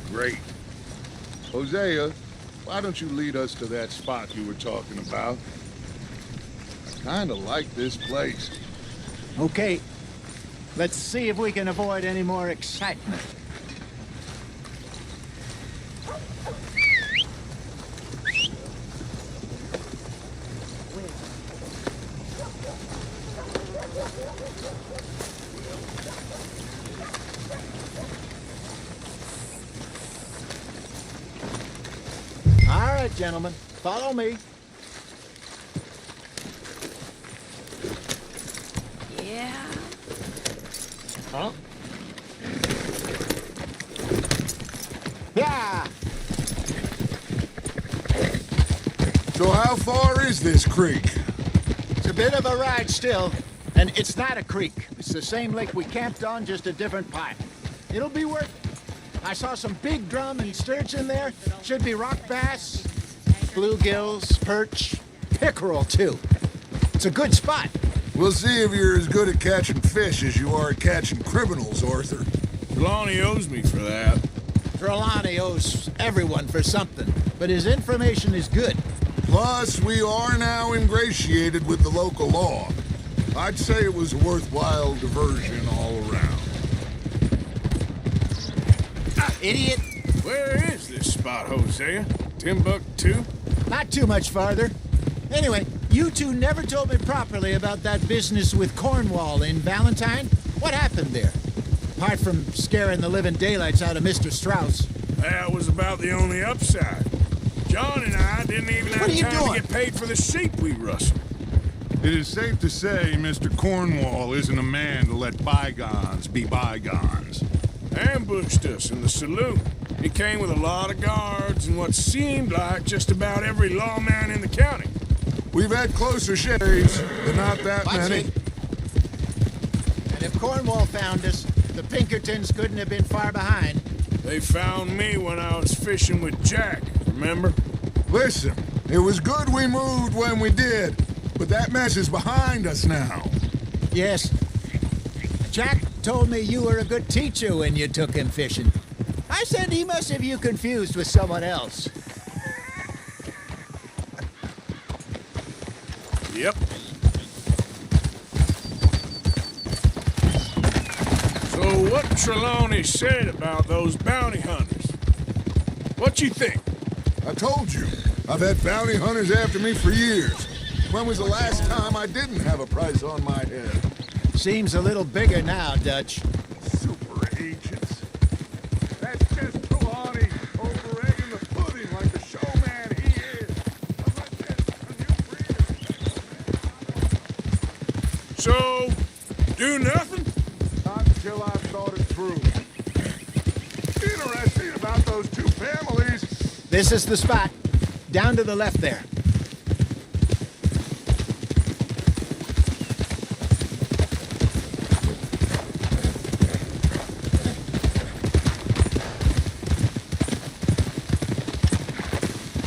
Great. Hosea, why don't you lead us to that spot you were talking about? I kinda like this place. Okay. Let's see if we can avoid any more excitement. All right, gentlemen, follow me. Yeah. Huh? Yeah. So how far is this creek? It's a bit of a ride still, and it's not a creek. It's the same lake we camped on, just a different pipe. It'll be worth it. I saw some big drum and sturgeon there. Should be rock bass, bluegills, perch, pickerel too. It's a good spot. We'll see if you're as good at catching fish as you are at catching criminals, Arthur. Trelawney owes me for that. Trelawney owes everyone for something, but his information is good. Plus, we are now ingratiated with the local law. I'd say it was a worthwhile diversion all around. Idiot! Where is this spot, Hosea? Timbuktu? Not too much farther. Anyway, you two never told me properly about that business with Cornwall in Valentine. What happened there? Apart from scaring the living daylights out of Mr. Strauss. That was about the only upside. John and I didn't even have time to get paid for the sheep we rustled. It is safe to say Mr. Cornwall isn't a man to let bygones be bygones. Ambushed us in the saloon. He came with a lot of guards and what seemed like just about every lawman in the county. We've had closer shaves, but not that many. And if Cornwall found us, the Pinkertons couldn't have been far behind. They found me when I was fishing with Jack, remember? Listen, it was good we moved when we did, but that mess is behind us now. Yes. Jack told me you were a good teacher when you took him fishing. I said he must have you confused with someone else. Yep. So what Trelawney said about those bounty hunters? What you think? I told you, I've had bounty hunters after me for years. When was the last time I didn't have a price on my head? Seems a little bigger now, Dutch. Super agents. That's just Trelawney over-egging the pudding like the showman he is. So, do nothing? Not until I've thought it through. Interesting about those two families. This is the spot. Down to the left there.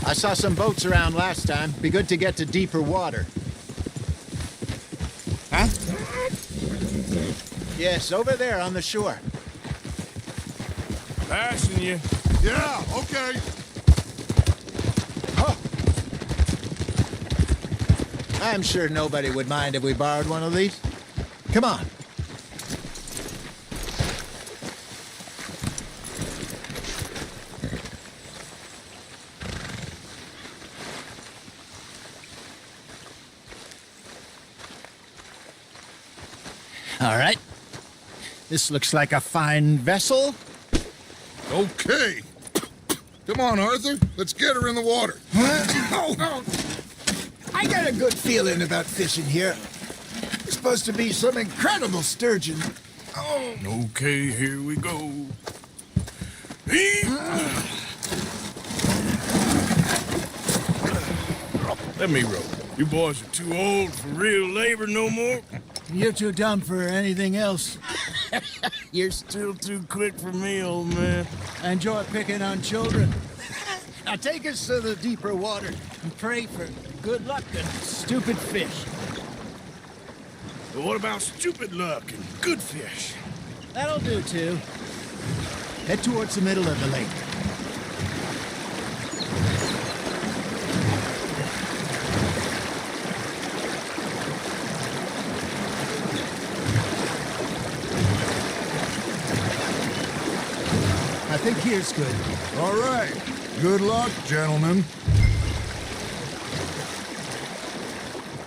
I saw some boats around last time. Be good to get to deeper water. Huh? Yes, over there on the shore. Passing you. Yeah, okay. Oh. I'm sure nobody would mind if we borrowed one of these. Come on. All right. This looks like a fine vessel. Okay. Come on, Arthur. Let's get her in the water. I got a good feeling about fishing here. It's supposed to be some incredible sturgeon. Oh. Okay, here we go. Let me roll. You boys are too old for real labor no more? You're too dumb for anything else. You're still too quick for me, old man. I enjoy picking on children. Now take us to the deeper water and pray for good luck and stupid fish. But what about stupid luck and good fish? That'll do, too. Head towards the middle of the lake. I think here's good. All right. Good luck, gentlemen.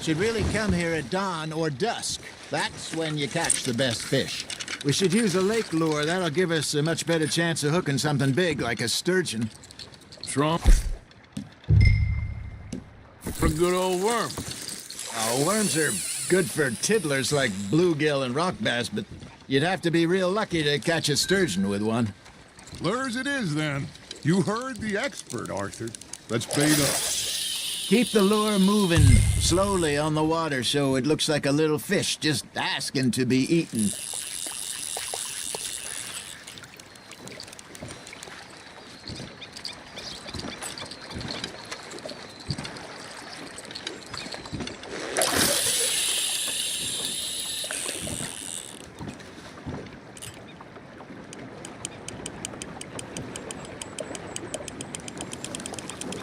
Should really come here at dawn or dusk. That's when you catch the best fish. We should use a lake lure. That'll give us a much better chance of hooking something big like a sturgeon. Trump. For a good old worm. Oh, worms are good for tiddlers like bluegill and rock bass, but you'd have to be real lucky to catch a sturgeon with one. Lures it is, then. You heard the expert, Arthur. Let's bait up. Keep the lure moving slowly on the water so it looks like a little fish just asking to be eaten.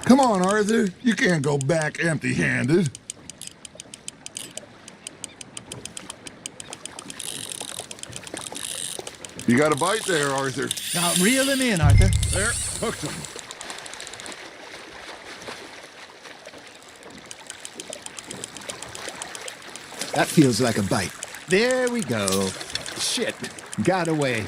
Come on, Arthur. You can't go back empty-handed. You got a bite there, Arthur. Now, reel him in, Arthur. There, hooked him. That feels like a bite. There we go. Shit. Got away.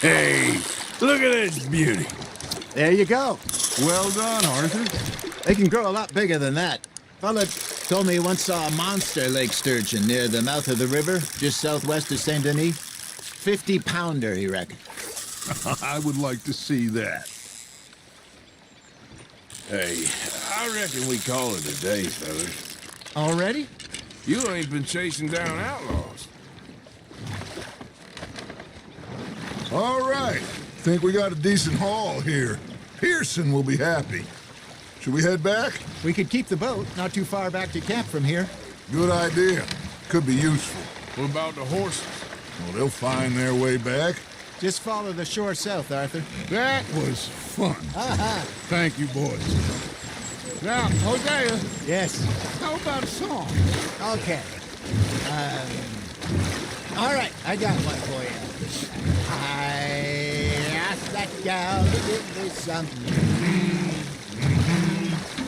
Hey, look at this beauty. There you go. Well done, Arthur. They can grow a lot bigger than that. Fella told me he once saw a monster lake sturgeon near the mouth of the river, just southwest of Saint Denis. 50-pounder, he reckoned. I would like to see that. Hey, I reckon we call it a day, fellas. Already? You ain't been chasing down outlaws. All right. Think we got a decent haul here. Pearson will be happy. Should we head back? We could keep the boat not too far back to camp from here. Good idea. Could be useful. What about the horses? Well, they'll find their way back. Just follow the shore south, Arthur. That was fun. Aha! Thank you, boys. Now, Hosea, Yes. how about a song? Okay. All right, I got one for you. I asked that gal to give me something.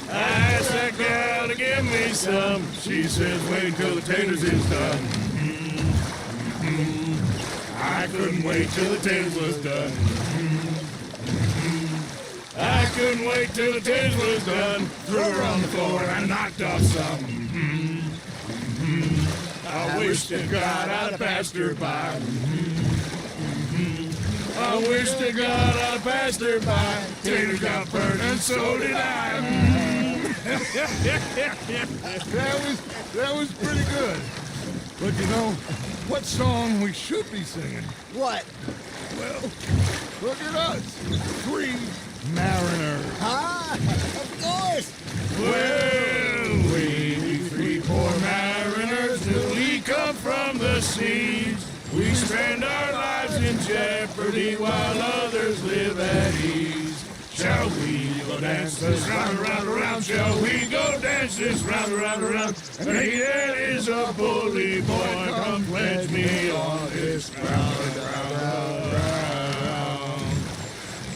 I asked that gal to give me some. She says, wait till the taters is done. I couldn't wait till the taters was done. I couldn't wait till the taters was done. Threw her on the floor and knocked off some. I wish to God I'd passed her by. I wish to God I'd passed her by. Taters got burned and so did I. That was pretty good. But you know, what song we should be singing? What? Well, look at us. 3 mariners. Ah, of course. Well, we 3 poor mariners, newly come from the seas. We spend our lives in jeopardy while others live at ease. Shall we go dance this round, around, around? Shall we go dance this round, around, around? Hey, that is a bully boy. Come pledge me on this round, round, round.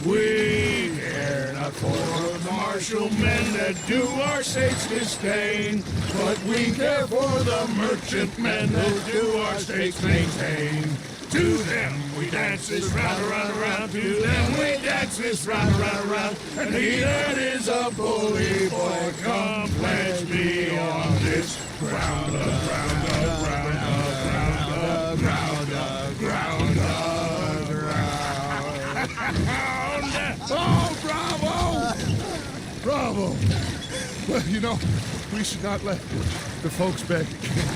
We care not for the march. partial men that do our state's disdain. But we care for the merchantmen that do our state's maintain. To them we dance this round, around, around. To them we dance this round, around, around. And he that is a bully boy, come pledge me on this ground, ground, ground, ground, ground, ground, ground. Oh, bravo! Bravo! Well, you know, we should not let the folks back at camp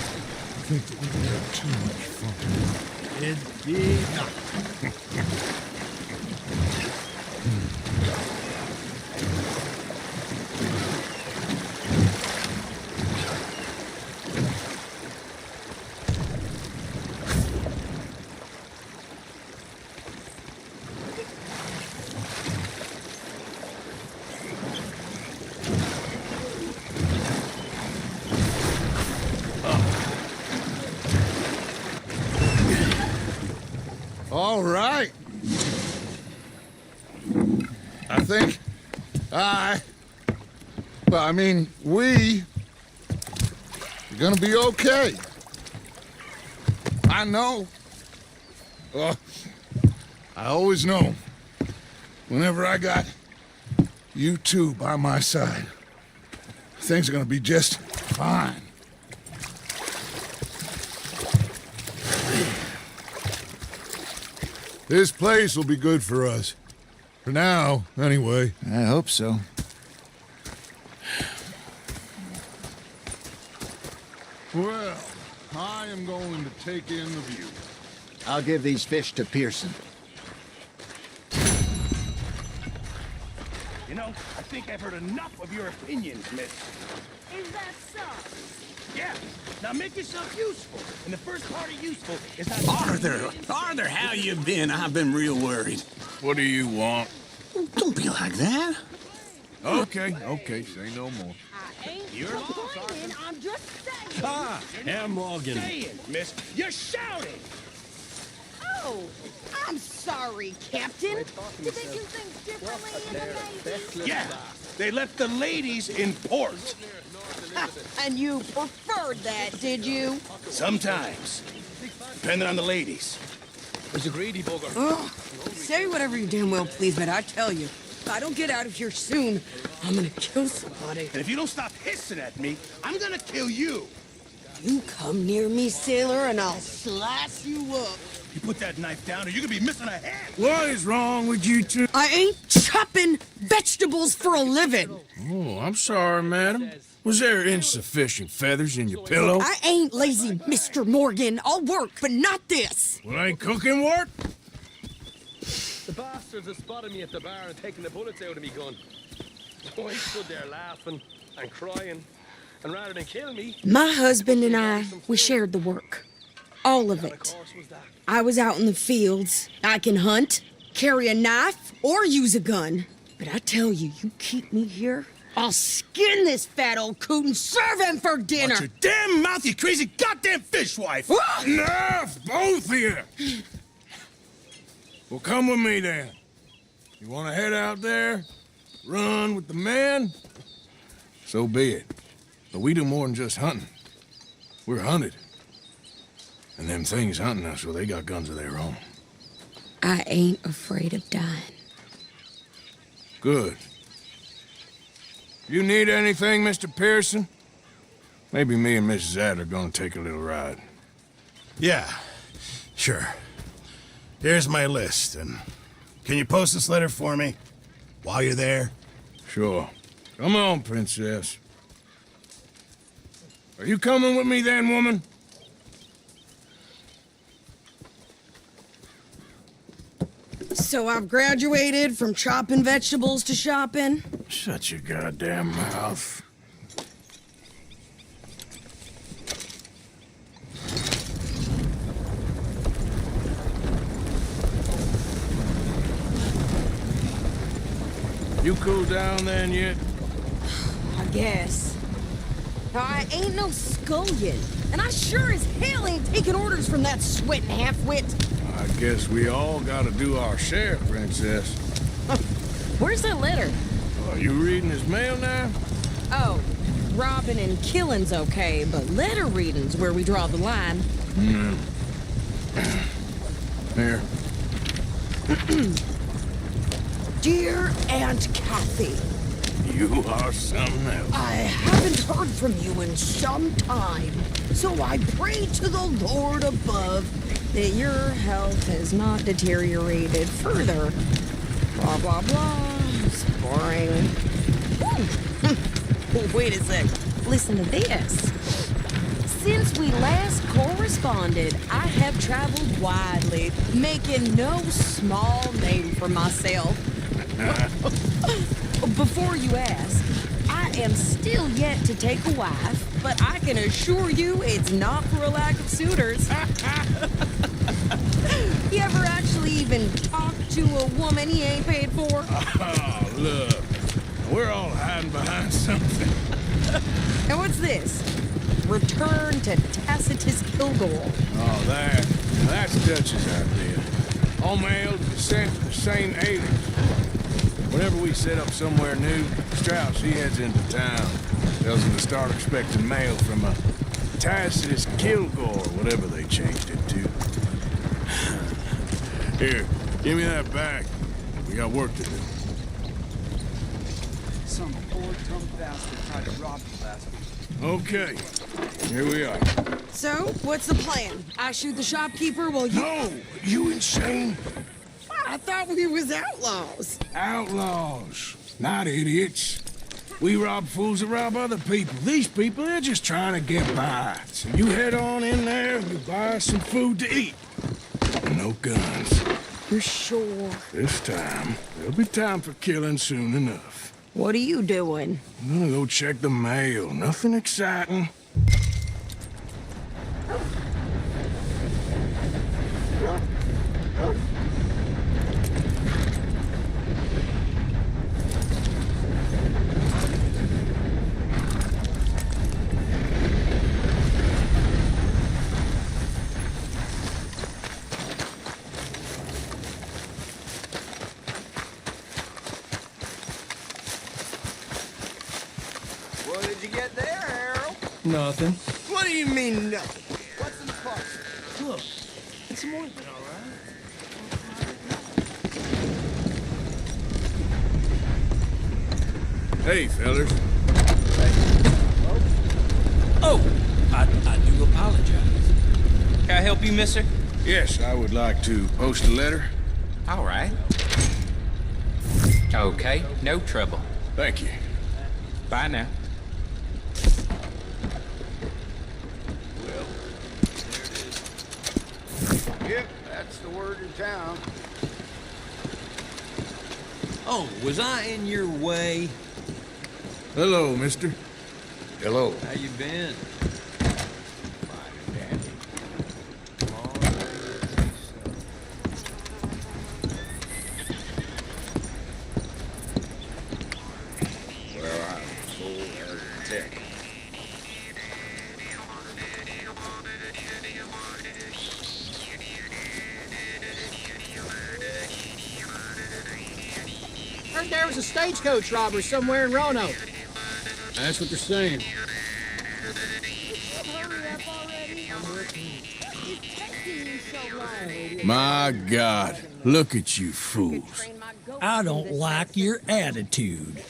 think that we're going to have too much fun. Indeed not. All right. I think we are gonna be okay. I know. I always know. Whenever I got you two by my side, things are gonna be just fine. This place will be good for us. For now, anyway. I hope so. Well, I am going to take in the view. I'll give these fish to Pearson. You know, I think I've heard enough of your opinions, miss. Is that so? Yeah. Now make yourself useful. And the first part of useful is not... Arthur, how you been? I've been real worried. What do you want? Don't be like that. Okay, say no more. I ain't complaining, I'm just saying. Ah, Herr Morgan. Saying, miss. You're shouting. Oh, I'm sorry, Captain. Did they do things differently in the Navy? Yeah. They left the ladies in port. And you preferred that, did you? Sometimes. Depending on the ladies. There's a greedy bugger. Ugh. Say whatever you damn well please, but I tell you, if I don't get out of here soon, I'm gonna kill somebody. And if you don't stop hissing at me, I'm gonna kill you. You come near me, sailor, and I'll slice you up. You put that knife down or you're gonna be missing a hand. What is wrong with you two? I ain't chopping vegetables for a living. Oh, I'm sorry, madam. Was there insufficient feathers in your pillow? I ain't lazy, Mr. Morgan. I'll work, but not this. Well, ain't cooking work? The bastards have spotted me at the bar and taken the bullets out of me gun. So I stood there laughing and crying, and rather than kill me... My husband and I, we shared the work. All of it. I was out in the fields. I can hunt, carry a knife, or use a gun. But I tell you, you keep me here, I'll skin this fat old coot and serve him for dinner. Watch your damn mouth, you crazy goddamn fishwife! Enough, both of you! Well, come with me then. You want to head out there, run with the men? So be it. But we do more than just hunting. We're hunted. And them things hunting us, well, they got guns of their own. I ain't afraid of dying. Good. You need anything, Mr. Pearson? Maybe me and Mrs. Adler are gonna take a little ride. Yeah, sure. Here's my list, and can you post this letter for me while you're there? Sure. Come on, Princess. Are you coming with me then, woman? So I've graduated from chopping vegetables to shopping? Shut your goddamn mouth. You cool down then yet? I guess. Now, I ain't no scullion, and I sure as hell ain't taking orders from that sweating half-wit. I guess we all gotta do our share, Princess. Where's that letter? Are you reading his mail now? Oh, robbing and killing's okay, but letter reading's where we draw the line. Here. Dear Aunt Kathy, You are something else. I haven't heard from you in some time, so I pray to the Lord above that your health has not deteriorated further. Blah, blah, blah. It's boring. Wait a sec. Listen to this. Since we last corresponded, I have traveled widely, making no small name for myself. Before you ask, I am still yet to take a wife, but I can assure you it's not for a lack of suitors. You ever actually even talk to a woman he ain't paid for? Oh, look. We're all hiding behind something. And what's this? Return to Tacitus Kilgore. Oh, that's Dutch's idea. All mails are sent to the same alias. Whenever we set up somewhere new, Strauss, he heads into town. Tells him to start expecting mail from a Tacitus Kilgore, whatever they changed it to. Here, give me that back. We got work to do. Some poor drunk bastard tried to rob me last week. Okay, here we are. So, what's the plan? I shoot the shopkeeper while you... No! You insane? I thought we was outlaws. Outlaws, not idiots. We rob fools that rob other people. These people, they're just trying to get by. So you head on in there and you buy some food to eat. No guns. You're sure? This time, there'll be time for killing soon enough. What are you doing? I'm gonna go check the mail. Nothing exciting. What did you get there, Harold? Nothing. What do you mean, nothing? What's in the parcel? Look, it's some ointment, all right? Hey, fellas. Oh, I do apologize. Can I help you, mister? Yes, I would like to post a letter. All right. Okay, no trouble. Thank you. Bye now. Yep, that's the word in town. Oh, was I in your way? Hello, mister. Hello. How you been? Well, I'm so tech. Heard there was a stagecoach robbery somewhere in Roanoke. That's what they're saying. My God, look at you fools. I don't like your attitude.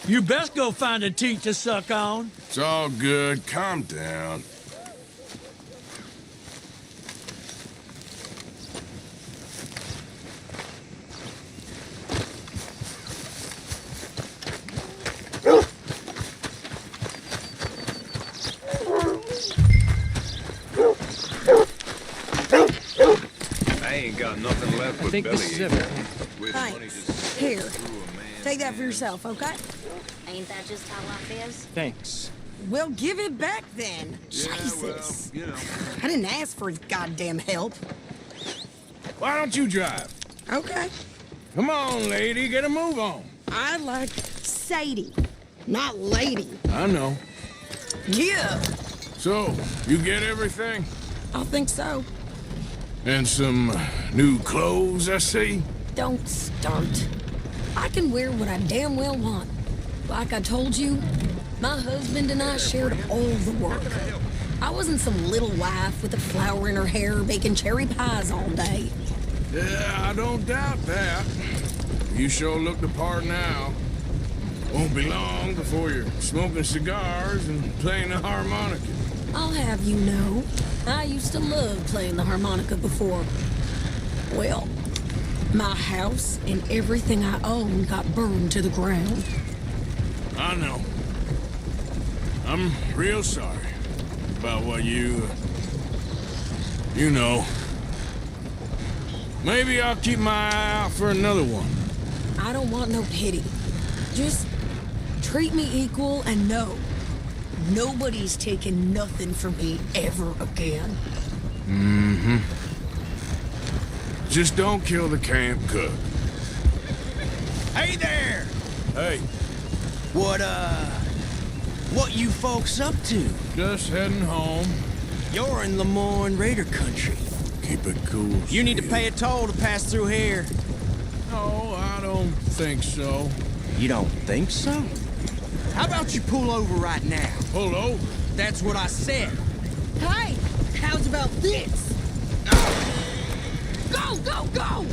You best go find a teat to suck on. It's all good. Calm down. I ain't got nothing left but I think this is everything. Thanks. Here. Take that for yourself, okay? Ain't that just how life is? Thanks. Well, give it back then. Jesus. I didn't ask for his goddamn help. Why don't you drive? Okay. Come on, lady, get a move on. I like Sadie, not lady. I know. Yeah. So, you get everything? I think so. And some new clothes, I see? Don't start. I can wear what I damn well want. Like I told you, my husband and I shared all the work. I wasn't some little wife with a flower in her hair baking cherry pies all day. Yeah, I don't doubt that. You sure look the part now. Won't be long before you're smoking cigars and playing the harmonica. I'll have you know, I used to love playing the harmonica before. Well, my house and everything I owned got burned to the ground. I know. I'm real sorry about what you know. Maybe I'll keep my eye out for another one. I don't want no pity. Just treat me equal and no. Nobody's taking nothing from me ever again. Mm-hmm. Just don't kill the camp cook. Hey there! Hey. What you folks up to? Just heading home. You're in Lemoyne Raider country. Keep it cool. You need to pay a toll to pass through here. No, I don't think so. You don't think so? How about you pull over right now? Pull over? That's what I said. Hey, how's about this? Go, go, go!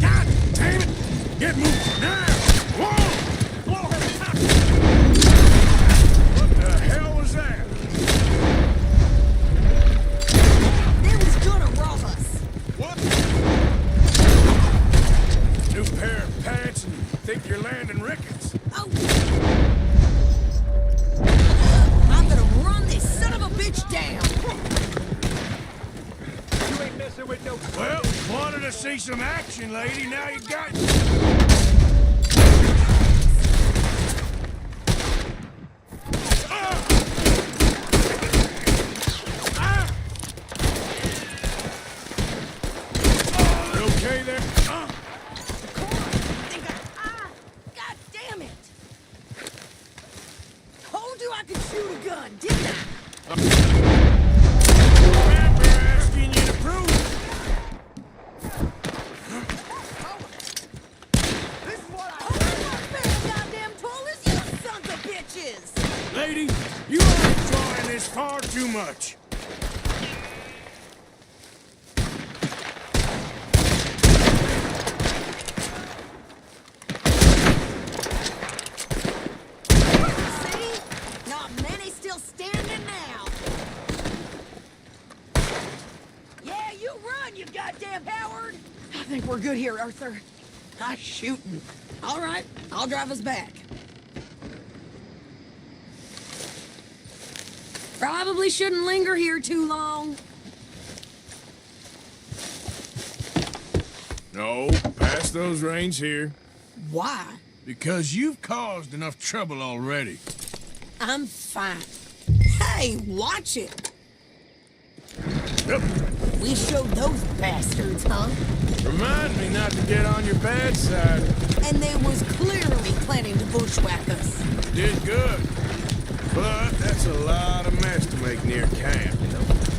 God damn it! Get moving now! Whoa! What the hell was that? They was gonna rob us. What? New pair of pants and think you're landing rickets. Oh. I'm gonna run this son of a bitch down. You ain't messing with no... Well, wanted to see some action, lady. Now you got... Okay there? God damn it! Told you I could shoot a gun, didn't I? Remember asking you to prove it. This is what I heard. Goddamn told us, you sons of bitches! Lady, you are drawing this far too much. See? Not many still standing now. Yeah, you run, you goddamn Howard! I think we're good here, Arthur. I'm shooting. All right, I'll drive us back. Probably shouldn't linger here too long. No, pass those reins here. Why? Because you've caused enough trouble already. I'm fine. Hey, watch it! Yep. We showed those bastards, huh? Remind me not to get on your bad side. And they was clearly planning to bushwhack us. Did good. But that's a lot of mess to make near camp.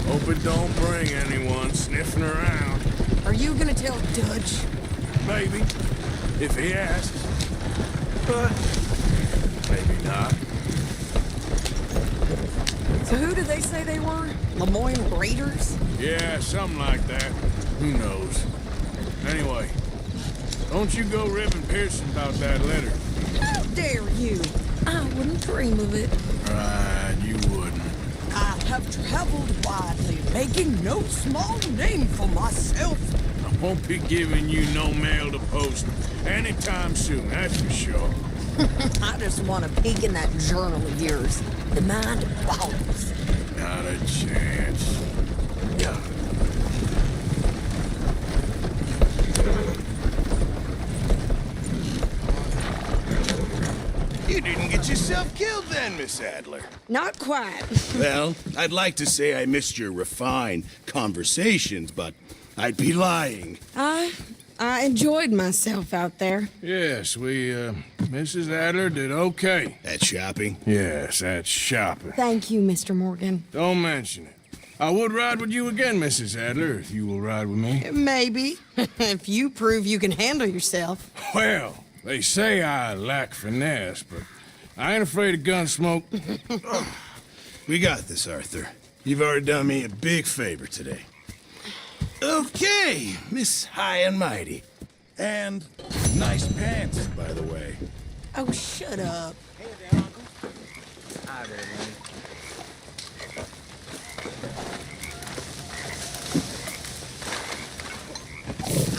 Hope it don't bring anyone sniffing around. Are you gonna tell Dutch? Maybe, if he asks. But maybe not. So who did they say they were? Lemoyne Raiders? Yeah, something like that. Who knows? Anyway, don't you go ribbing Pearson about that letter. How dare you? I wouldn't dream of it. Right, you wouldn't. I have traveled widely, making no small name for myself. I won't be giving you no mail to post anytime soon, that's for sure. I just want to peek in that journal of yours. The mind boggles. Not a chance. Yeah. You didn't get yourself killed then, Miss Adler. Not quite. Well, I'd like to say I missed your refined conversations, but I'd be lying. I enjoyed myself out there. Yes, Mrs. Adler did okay. At shopping? Yes, that's shopping. Thank you, Mr. Morgan. Don't mention it. I would ride with you again, Mrs. Adler, if you will ride with me. Maybe. If you prove you can handle yourself. Well, They say I lack finesse, but I ain't afraid of gun smoke. We got this, Arthur. You've already done me a big favor today. Okay, Miss High and Mighty. And nice pants, by the way. Oh, shut up. Hey there, Uncle. Hi there,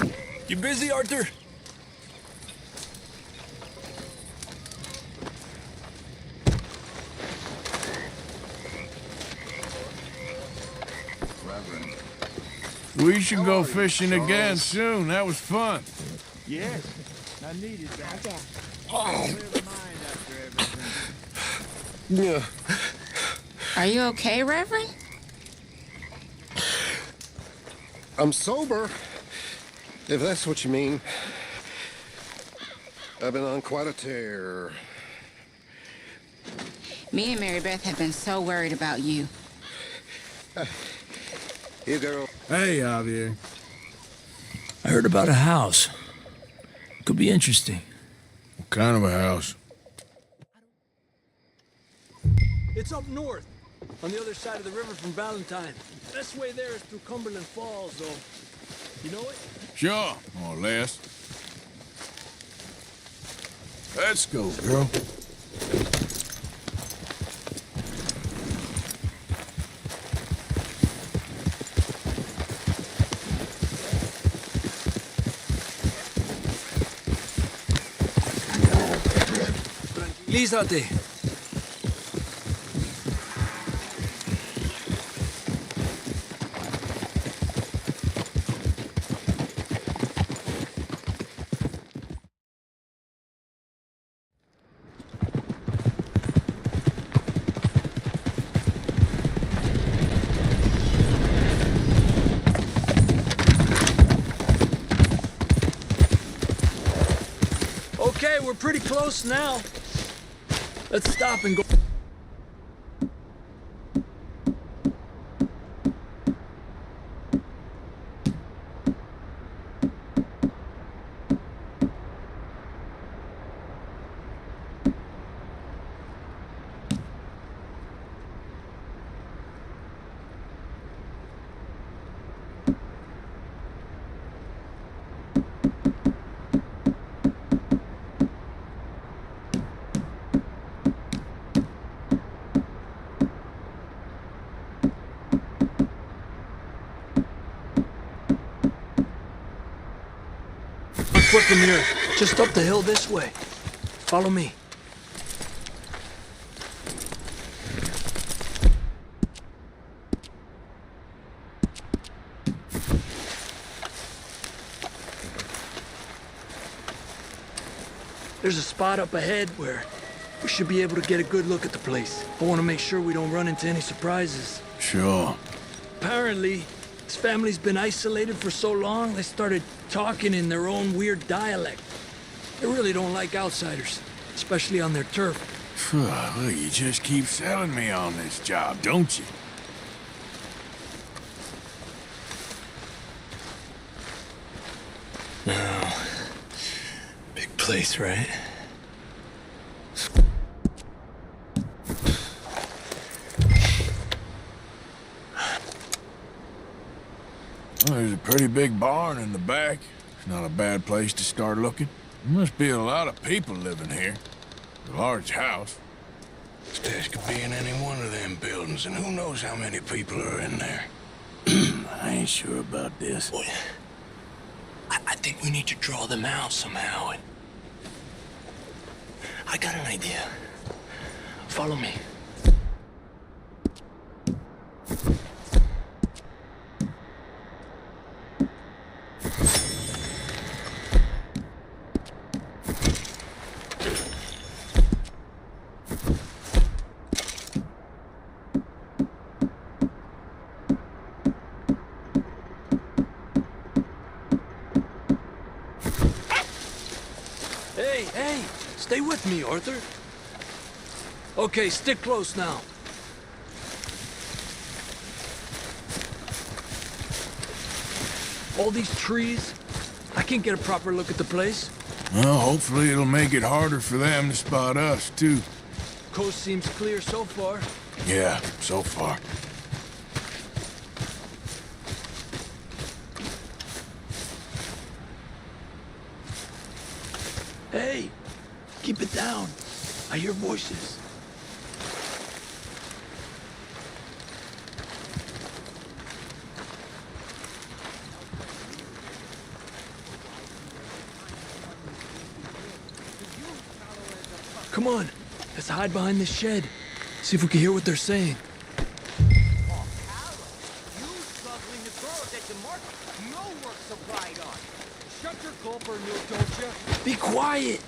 Lenny. You busy, Arthur? We should go fishing again soon. That was fun. Yes, I needed that. Yeah. Are you okay, Reverend? I'm sober, if that's what you mean. I've been on quite a tear. Me and Mary Beth have been so worried about you. You girl. Hey, Javier. I heard about a house. Could be interesting. What kind of a house? It's up north, on the other side of the river from Valentine. Best way there is through Cumberland Falls, though. You know it? Sure, more or less. Let's go, girl. Tranquilízate. Okay, we're pretty close now. Let's stop and go. Quick from here, just up the hill this way. Follow me. There's a spot up ahead where we should be able to get a good look at the place. I want to make sure we don't run into any surprises. Sure. Apparently, this family's been isolated for so long, they started talking in their own weird dialect. They really don't like outsiders, especially on their turf. Well, you just keep selling me on this job, don't you? No. Big place, right? Well, there's a pretty big barn in the back. It's not a bad place to start looking. There must be a lot of people living here. A large house. This place could be in any one of them buildings, and who knows how many people are in there. I ain't sure about this. Boy, I think we need to draw them out somehow. And I got an idea. Follow me. Hey, stay with me, Arthur. Okay, stick close now. All these trees, I can't get a proper look at the place. Well, hopefully it'll make it harder for them to spot us, too. Coast seems clear so far. Yeah, so far. Hey, keep it down. I hear voices. Come on, let's hide behind this shed. See if we can hear what they're saying. Shut your gulper, Newt, don't you? Be quiet!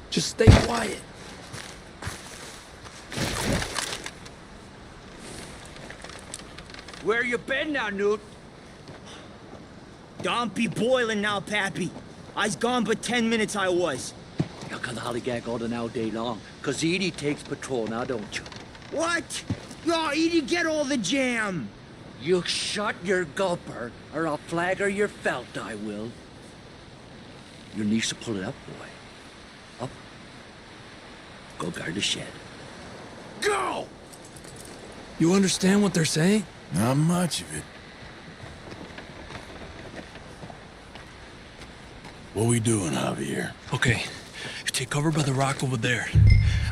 Just stay quiet. Where you been now, Newt? Don't be boiling now, Pappy. I's gone but 10 minutes I was. You can hollygag all the now day long, 'cause Edie takes patrol now, don't you? What? No, Edie, get all the jam. You shut your gulper, or I'll flagger your felt, I will. Your niece will pull it up, boy. Up. Go guard the shed. Go! You understand what they're saying? Not much of it. What we doing, Javier? Okay, you take cover by the rock over there.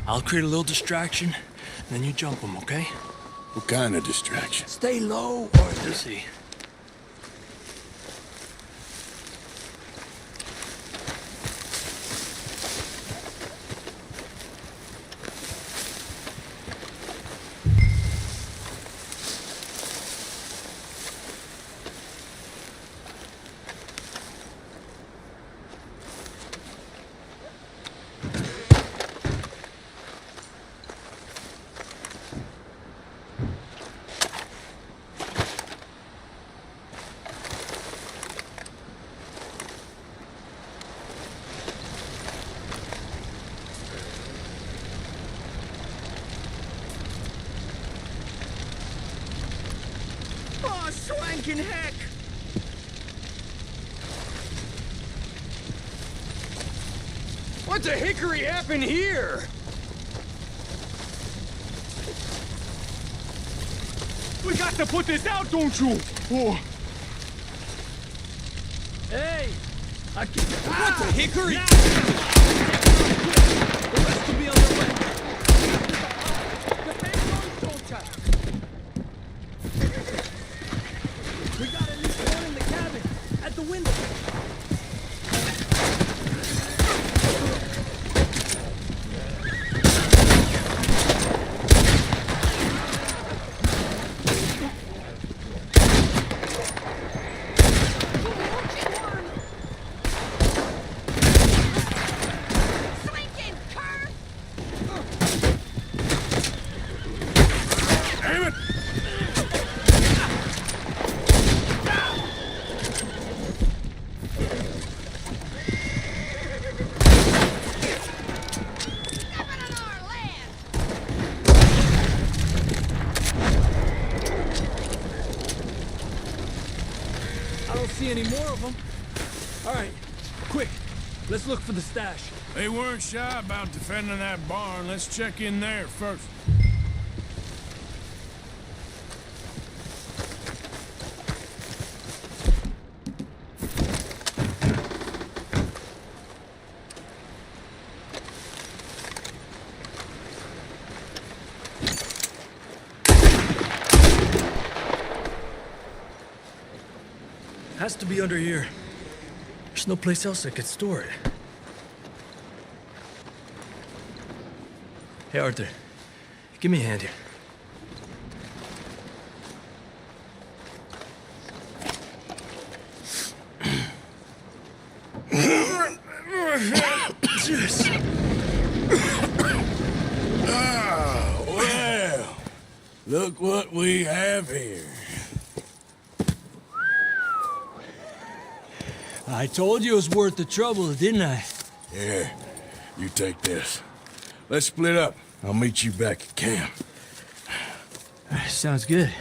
I'll create a little distraction, and then you jump them, okay? What kind of distraction? Stay low, or let's see. Oh, swanking heck! What the hickory happened here? We got to put this out, don't you? Oh. Hey! I can... What the hickory? The rest will be on their way. We got at least one in the cabin, at the window. Damn it! I don't see any more of them. All right, quick. Let's look for the stash. They weren't shy about defending that barn. Let's check in there first. Has to be under here. There's no place else I could store it. Hey, Arthur. Give me a hand here. Ah, well, look what we have here. I told you it was worth the trouble, didn't I? Yeah, you take this. Let's split up. I'll meet you back at camp. Sounds good.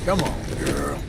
Come on, girl.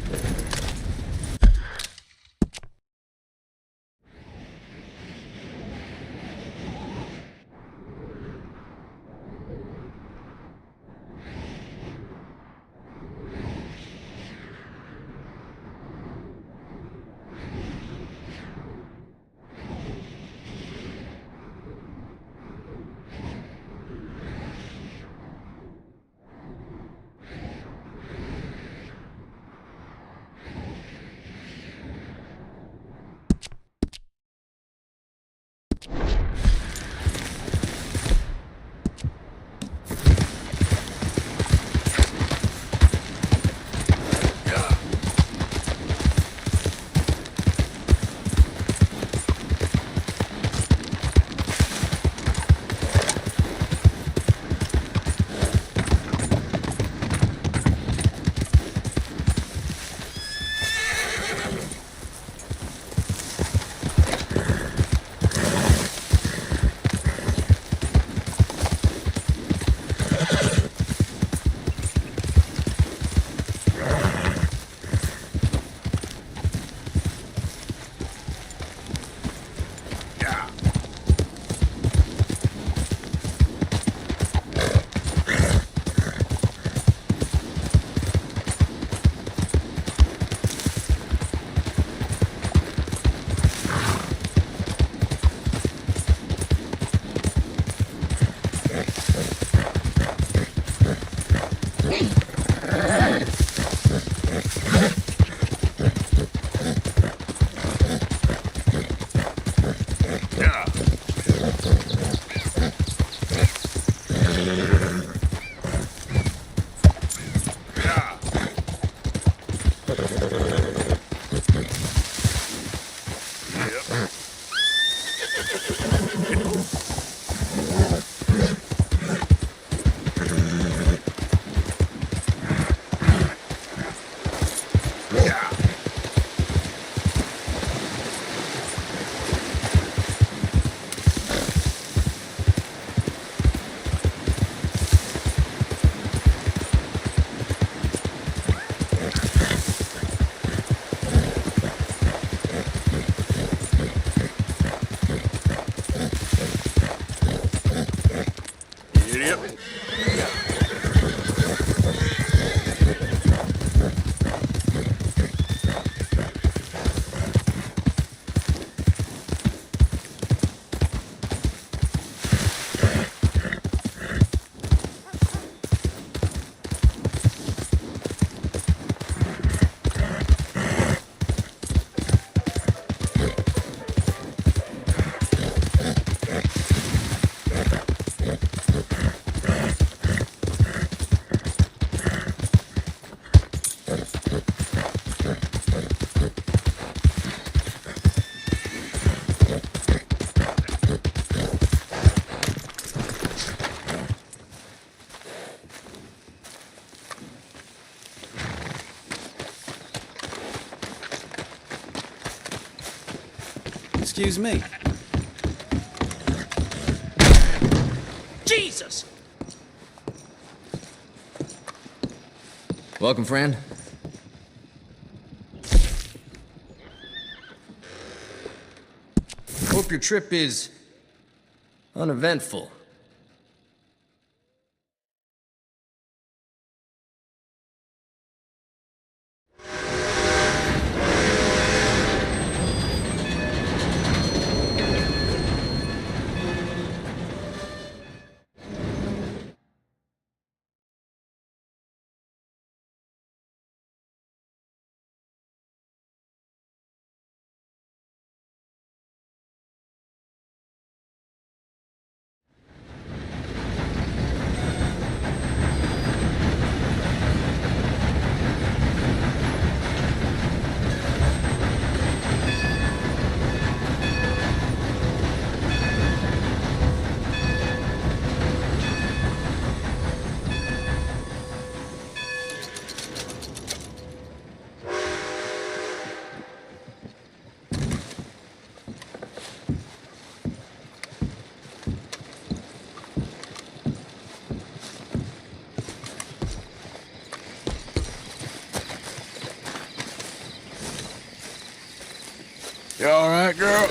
Excuse me. Jesus! Welcome, friend. Hope your trip is uneventful. You all right, girl?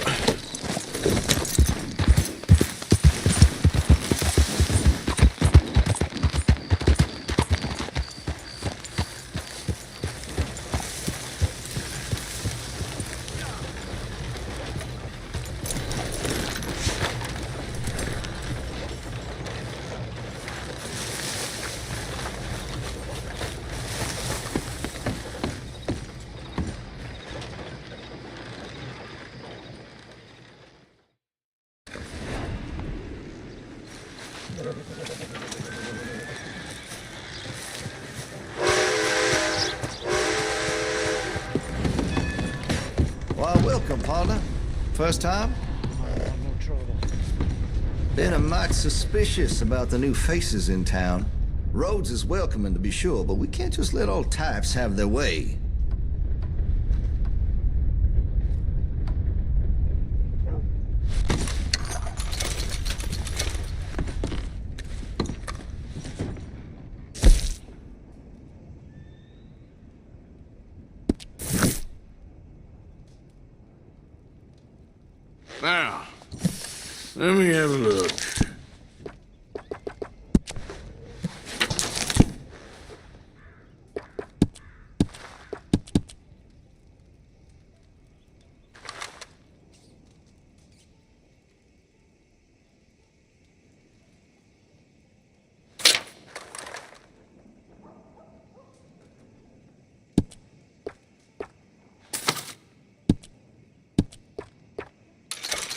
Well, welcome, partner. First time? No trouble. Been a mite suspicious about the new faces in town. Rhodes is welcoming, to be sure, but we can't just let all types have their way. Now, let me have a look.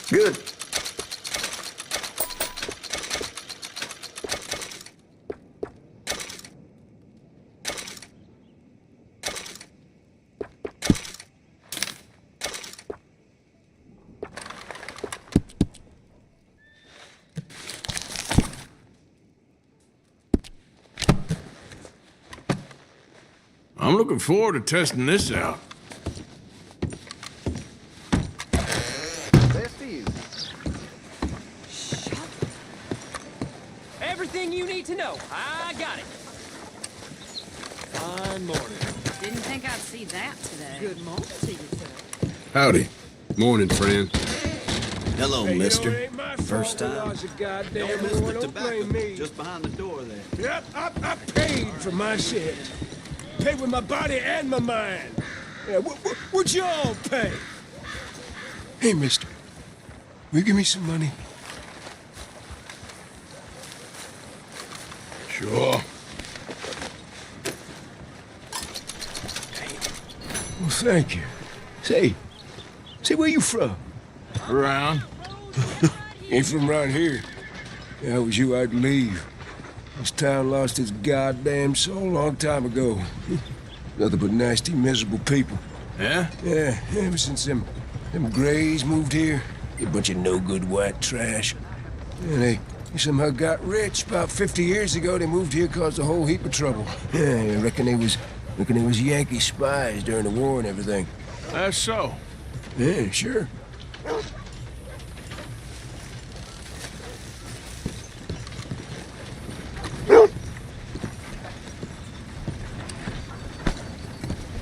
Good. I'm looking forward to testing this out. Best to you. Everything you need to know. I got it. Fine morning. Didn't think I'd see that today. Good morning to you, sir. Howdy. Morning, friend. Hello, Hey, mister. You know, it ain't my First fault we time. lost a goddamn war. Don't blame me. Just behind the door there. Yep, I paid for my shit. Paid with my body and my mind. Yeah, what y'all pay? Hey, mister. Will you give me some money? Sure. Well, thank you. Say, where you from? Around. Ain't from around here. If I was you, I'd leave. This town lost its goddamn soul a long time ago. Nothing but nasty, miserable people. Yeah? Yeah, ever since them Grays moved here, a bunch of no-good white trash. And they somehow got rich. About 50 years ago, they moved here, caused a whole heap of trouble. Yeah, I reckon they was Yankee spies during the war and everything. That's so. Yeah, sure.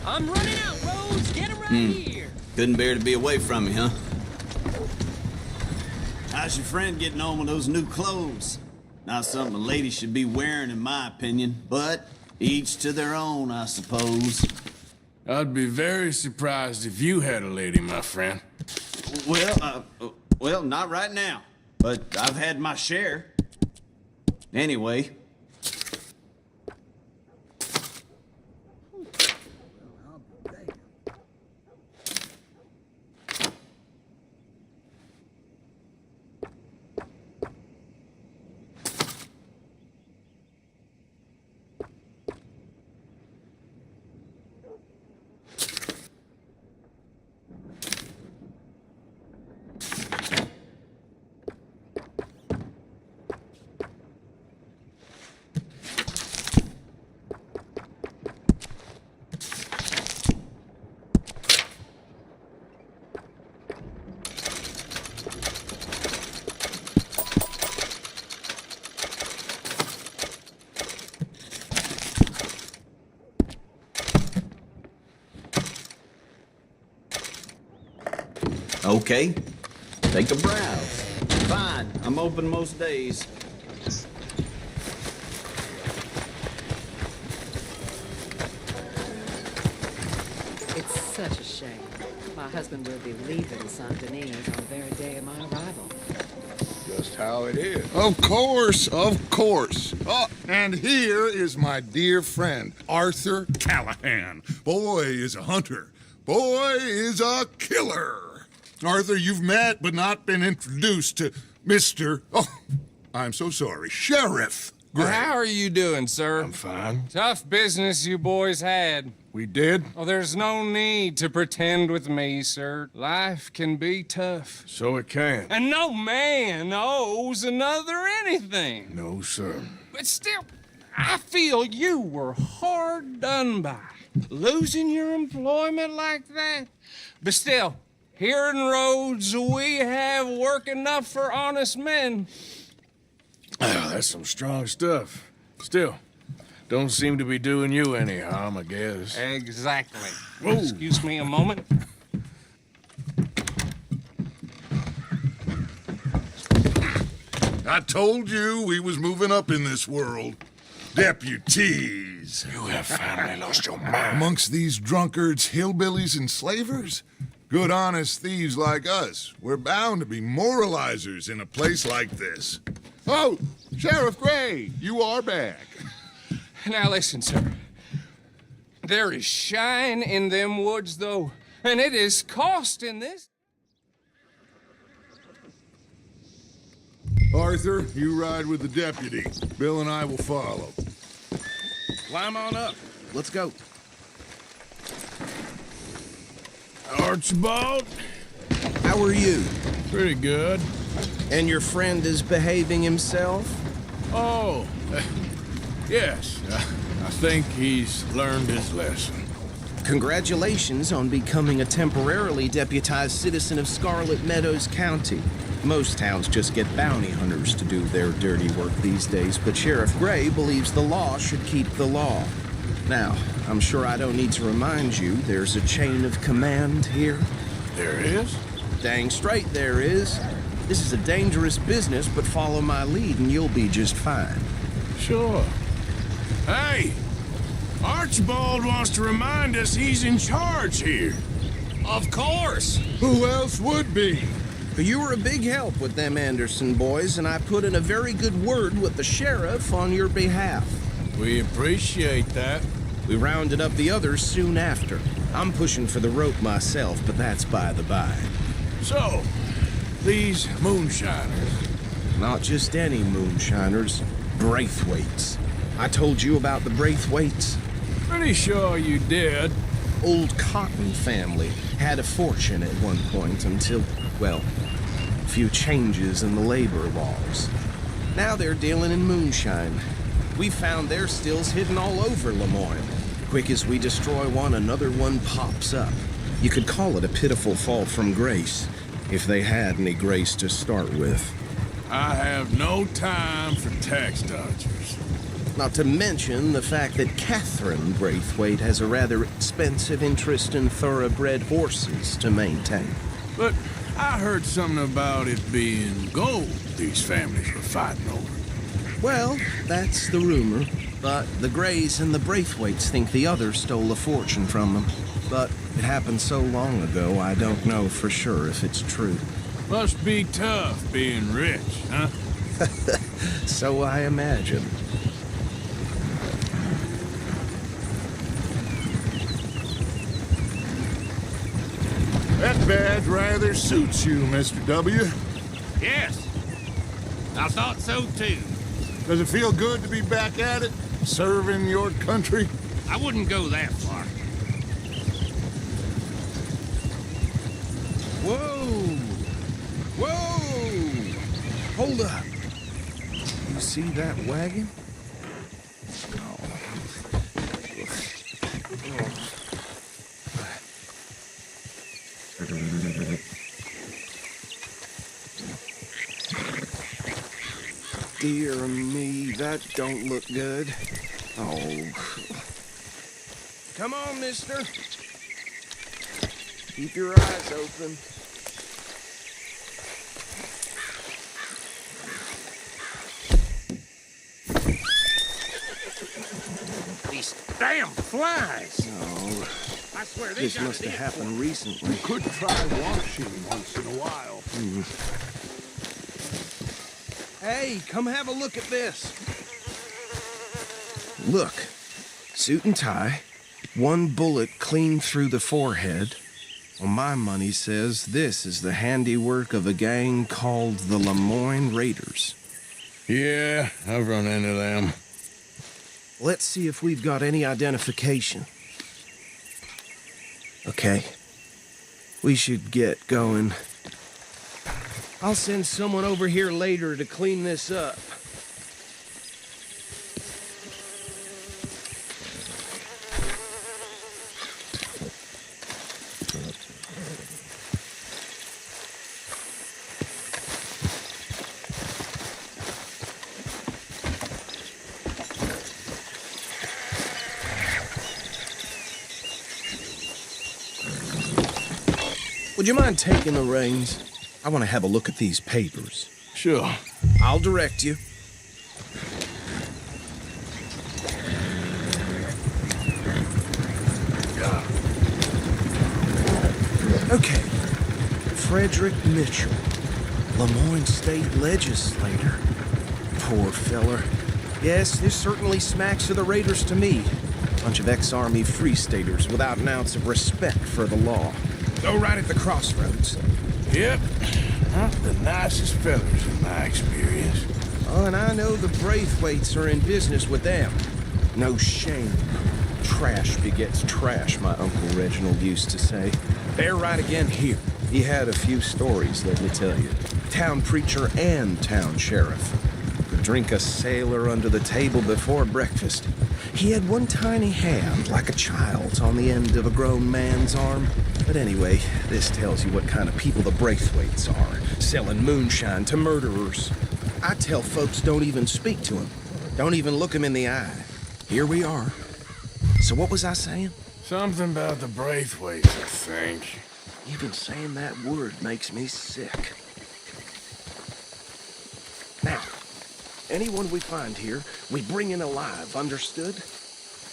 I'm running out, Rhodes. Get around here. Couldn't bear to be away from me, huh? How's your friend getting on with those new clothes? Not something a lady should be wearing, in my opinion, but each to their own, I suppose. I'd be very surprised if you had a lady, my friend. Well, not right now, but I've had my share. Anyway. Okay. Take a browse. Fine. I'm open most days. It's such a shame. My husband will be leaving Saint Denis on the very day of my arrival. Just how it is. Of course, of course. Oh, and here is my dear friend, Arthur Callahan. Boy is a hunter. Boy is a killer. Arthur, you've met but not been introduced to Mr. Oh, I'm so sorry, Sheriff Gray. How are you doing, sir? I'm fine. Tough business you boys had. We did? Oh, there's no need to pretend with me, sir. Life can be tough. So it can. And no man owes another anything. No, sir. But still, I feel you were hard done by. Losing your employment like that. But still, here in Rhodes, we have work enough for honest men. Oh, that's some strong stuff. Still, don't seem to be doing you any harm, I guess. Exactly. Whoa. Excuse me a moment. I told you we was moving up in this world. Deputies. You have finally lost your mind. Amongst these drunkards, hillbillies, and slavers? Good, honest thieves like us. We're bound to be moralizers in a place like this. Oh, Sheriff Gray, you are back. Now listen, sir. There is shine in them woods, though, and it is costing this. Arthur, you ride with the deputy. Bill and I will follow. Climb on up. Let's go. Archibald? How are you? Pretty good. And your friend is behaving himself? Oh, yes. I think he's learned his lesson. Congratulations on becoming a temporarily deputized citizen of Scarlet Meadows County. Most towns just get bounty hunters to do their dirty work these days, but Sheriff Gray believes the law should keep the law. Now, I'm sure I don't need to remind you, there's a chain of command here. There is? Dang straight there is. This is a dangerous business, but follow my lead and you'll be just fine. Sure. Hey! Archibald wants to remind us he's in charge here. Of course! Who else would be? You were a big help with them Anderson boys, and I put in a very good word with the sheriff on your behalf. We appreciate that. We rounded up the others soon after. I'm pushing for the rope myself, but that's by the by. So, these moonshiners. Not just any moonshiners, Braithwaites. I told you about the Braithwaites? Pretty sure you did. Old Cotton family had a fortune at one point until, well, a few changes in the labor laws. Now they're dealing in moonshine. We found their stills hidden all over Lemoyne. Quick as we destroy one, another one pops up. You could call it a pitiful fall from grace, if they had any grace to start with. I have no time for tax dodgers. Not to mention the fact that Catherine Braithwaite has a rather expensive interest in thoroughbred horses to maintain. But I heard something about it being gold these families were fighting over. Well, that's the rumor. But the Grays and the Braithwaites think the others stole a fortune from them. But it happened so long ago, I don't know for sure if it's true. Must be tough being rich, huh? So I imagine. That badge rather suits you, Mr. W. Yes. I thought so, too. Does it feel good to be back at it? Serving your country? I wouldn't go that far. Whoa! Whoa! Hold up. You see that wagon? Dear me, that don't look good. Oh. Come on, mister. Keep your eyes open. Damn flies! No, I swear they this got must it have in. happened recently. Could try washing once in a while. Hey, come have a look at this. Look, suit and tie, one bullet clean through the forehead. Well, my money says this is the handiwork of a gang called the Lemoyne Raiders. Yeah, I've run into them. Let's see if we've got any identification. Okay. We should get going. I'll send someone over here later to clean this up. Would you mind taking the reins? I want to have a look at these papers. Sure. I'll direct you. Okay. Frederick Mitchell, Lemoyne State Legislator. Poor feller. Yes, this certainly smacks of the Raiders to me. Bunch of ex-Army Free Staters without an ounce of respect for the law. Go right at the crossroads. Yep. Not the nicest fellas in my experience. Oh, and I know the Braithwaites are in business with them. No shame. Trash begets trash, my Uncle Reginald used to say. They're right again here. He had a few stories, let me tell you. Town preacher and town sheriff. Could drink a sailor under the table before breakfast. He had one tiny hand, like a child's, on the end of a grown man's arm. But anyway, this tells you what kind of people the Braithwaites are, selling moonshine to murderers. I tell folks don't even speak to him. Don't even look him in the eye. Here we are. So what was I saying? Something about the Braithwaites, I think. Even saying that word makes me sick. Now, anyone we find here, we bring in alive, understood?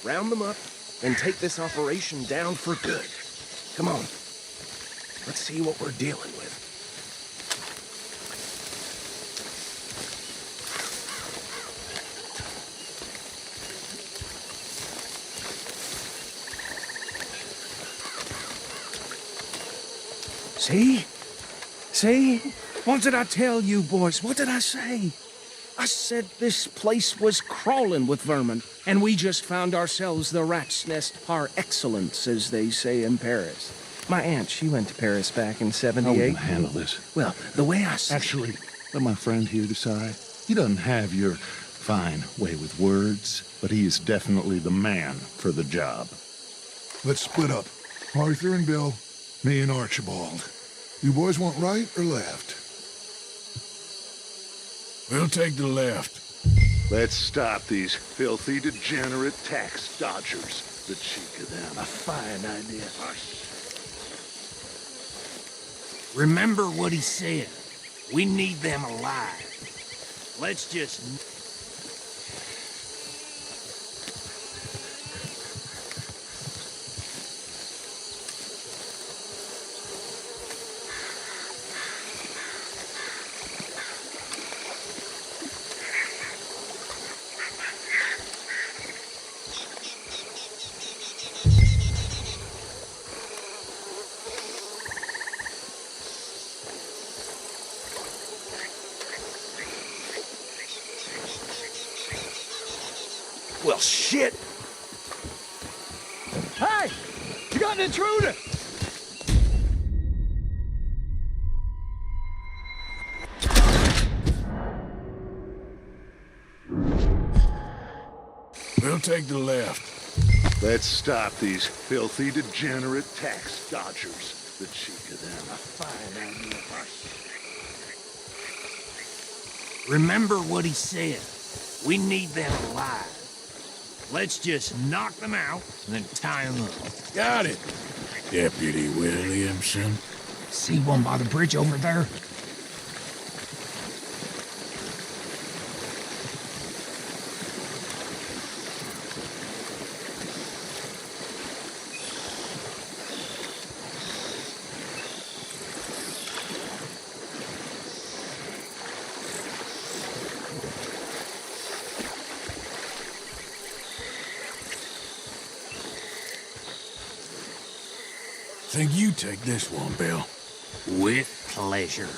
Round them up, and take this operation down for good. Come on. Let's see what we're dealing with. See? See? What did I tell you, boys? What did I say? I said this place was crawling with vermin, and we just found ourselves the rat's nest par excellence, as they say in Paris. My aunt, she went to Paris back in '78. I won't handle this. Well, the way I see Actually, let my friend here decide. He doesn't have your fine way with words, but he is definitely the man for the job. Let's split up. Arthur and Bill, me and Archibald. You boys want right or left? We'll take the left. Let's stop these filthy, degenerate tax dodgers. The cheek of them. A fine idea. Remember what he said. We need them alive. Let's just... Well, shit! Hey! You got an intruder! We'll take the left. Let's stop these filthy, degenerate tax dodgers. The cheek of them. A fine idea. Remember what he said. We need them alive. Let's just knock them out and then tie them up. Got it. Deputy Williamson. See one by the bridge over there? think you take this one, Bill. With pleasure.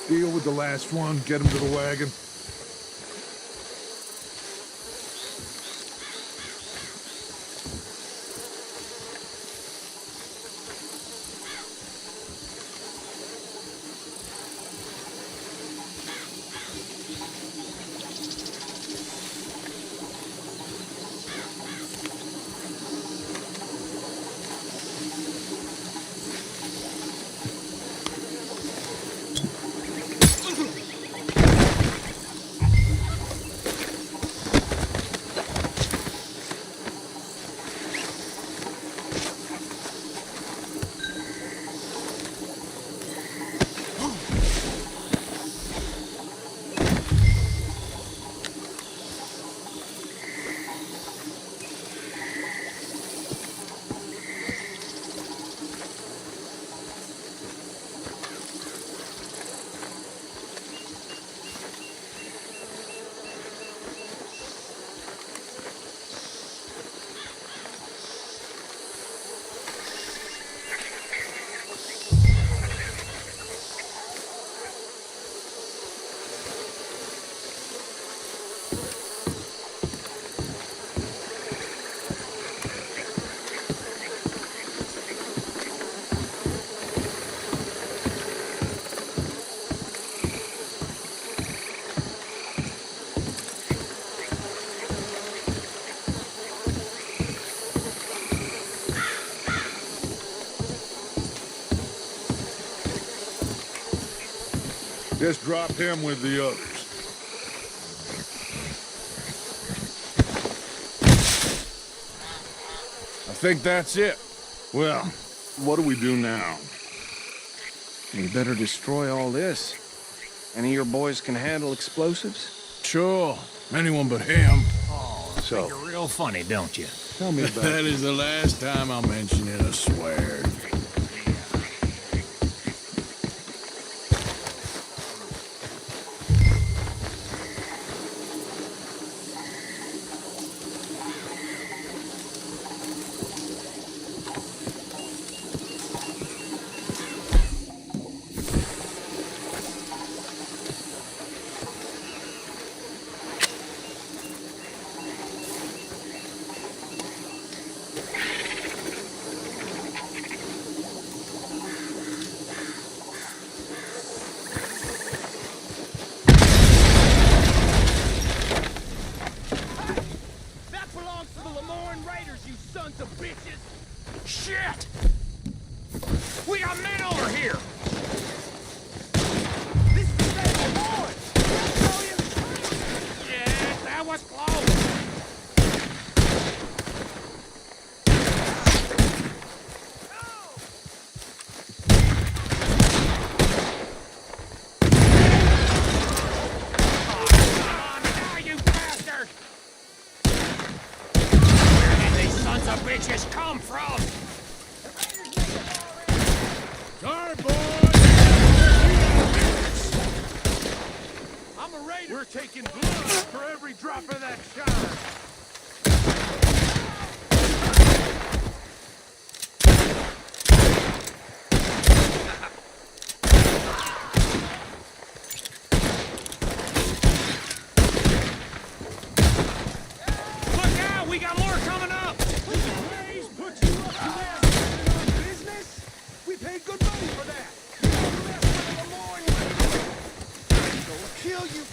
Deal with the last one, get him to the wagon. Just drop him with the others. I think that's it. Well, what do we do now? We better destroy all this. Any of your boys can handle explosives? Sure. Anyone but him. Oh, so you're real funny, don't you? Tell me about That is the last time I'll mention it, I swear. Shit! We got men over here! This is the boy! Yeah, that was close! Bitches come from? Sorry, boys! I'm a raider. We're taking blood for every drop of that shine. Look out! We got more coming up! We paid good money for that. They'll kill you.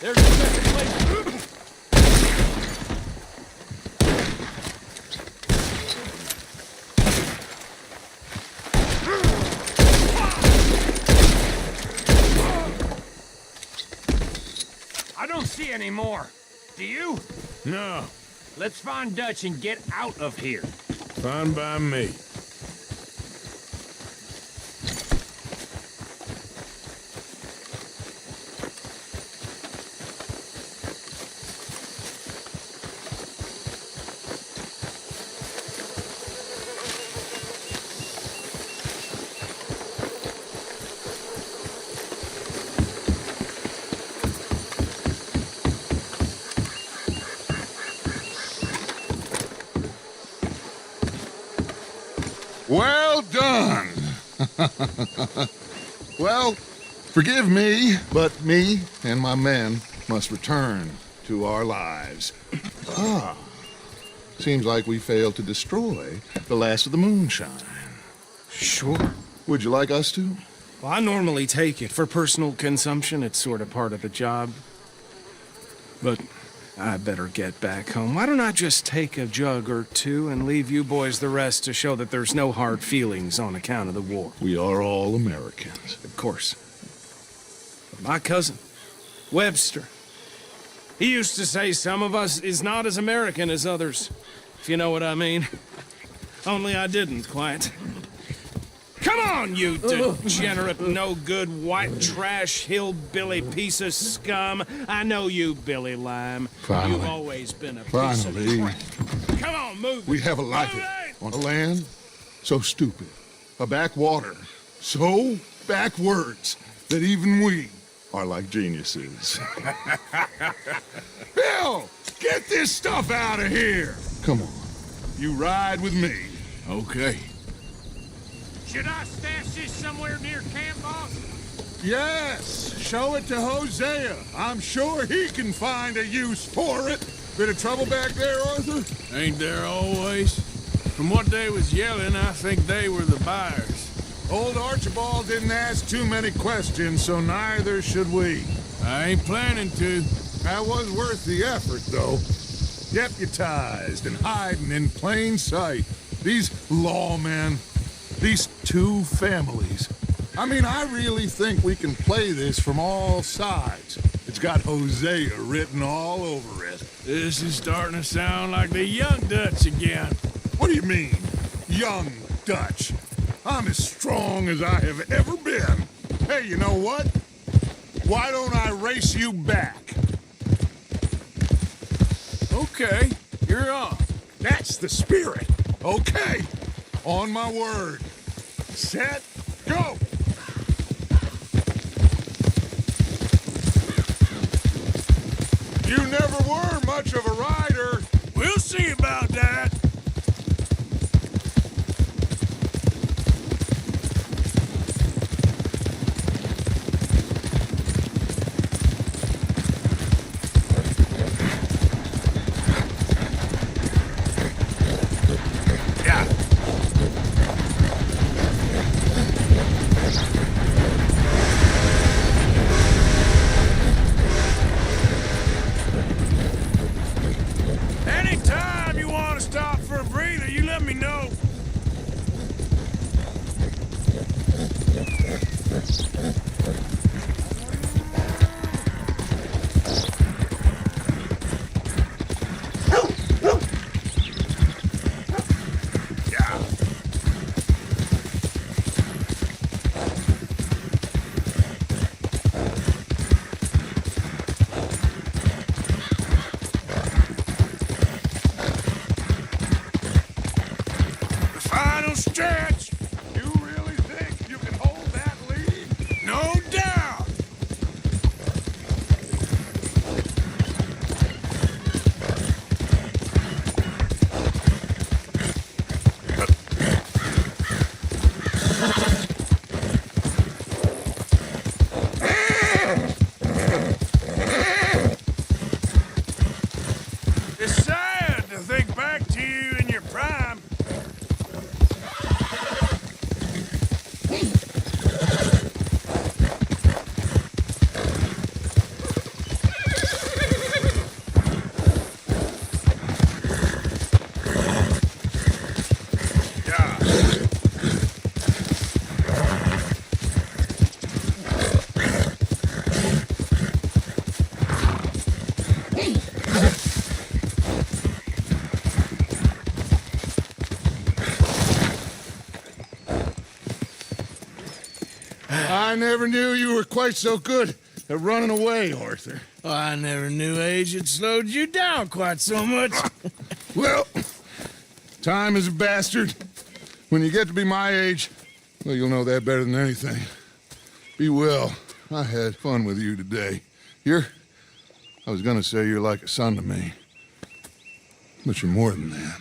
There's a better place. I don't see any more. Do you? No, Let's find Dutch and get out of here. fine by me. Well done. Well, forgive me, but me and my men must return to our lives. Ah, seems like we failed to destroy the last of the moonshine. Sure. Would you like us to? Well, I normally take it. For personal consumption, it's sort of part of the job. But I better get back home. Why don't I just take a jug or two and leave you boys the rest to show that there's no hard feelings on account of the war? We are all Americans. Of course. But my cousin, Webster, he used to say some of us is not as American as others, if you know what I mean. Only I didn't quite. Come on, you degenerate, no-good, white trash, hillbilly piece of scum. I know you, Billy Lime. Finally. You've always been a piece of crap. Come on, move. We have a life on a land so stupid, a backwater so backwards that even we are like geniuses. Bill, get this stuff out of here. Come on, you ride with me. Okay. Should I stash this somewhere near camp, boss? Yes, show it to Hosea. I'm sure he can find a use for it. Bit of trouble back there, Arthur? Ain't there always? From what they was yelling, I think they were the buyers. Old Archibald didn't ask too many questions, so neither should we. I ain't planning to. That was worth the effort, though. Deputized and hiding in plain sight. These lawmen, these two families. I mean, I really think we can play this from all sides. It's got Hosea written all over it. This is starting to sound like the young Dutch again. What do you mean, young Dutch? I'm as strong as I have ever been. Hey, you know what? Why don't I race you back? Okay, you're on. That's the spirit. Okay, on my word. Set, go! You never were much of a rider. We'll see about that. Anytime you want to stop for a breather, you let me know. Final stretch. You really think you can hold that lead? No doubt. It's sad to think back to you in your prime. I never knew you were quite so good at running away, Arthur. I never knew age had slowed you down quite so much. Well, time is a bastard. When you get to be my age, well, you'll know that better than anything. Be well. I had fun with you today. I was gonna say you're like a son to me, but you're more than that.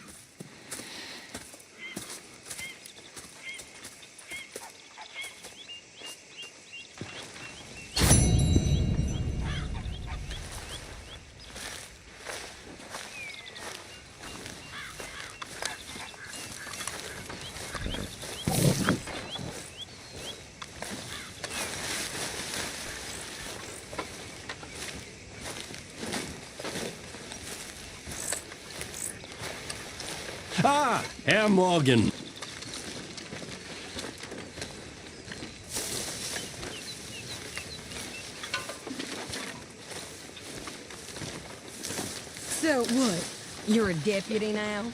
Ah, Herr Morgan. So what? You're a deputy now?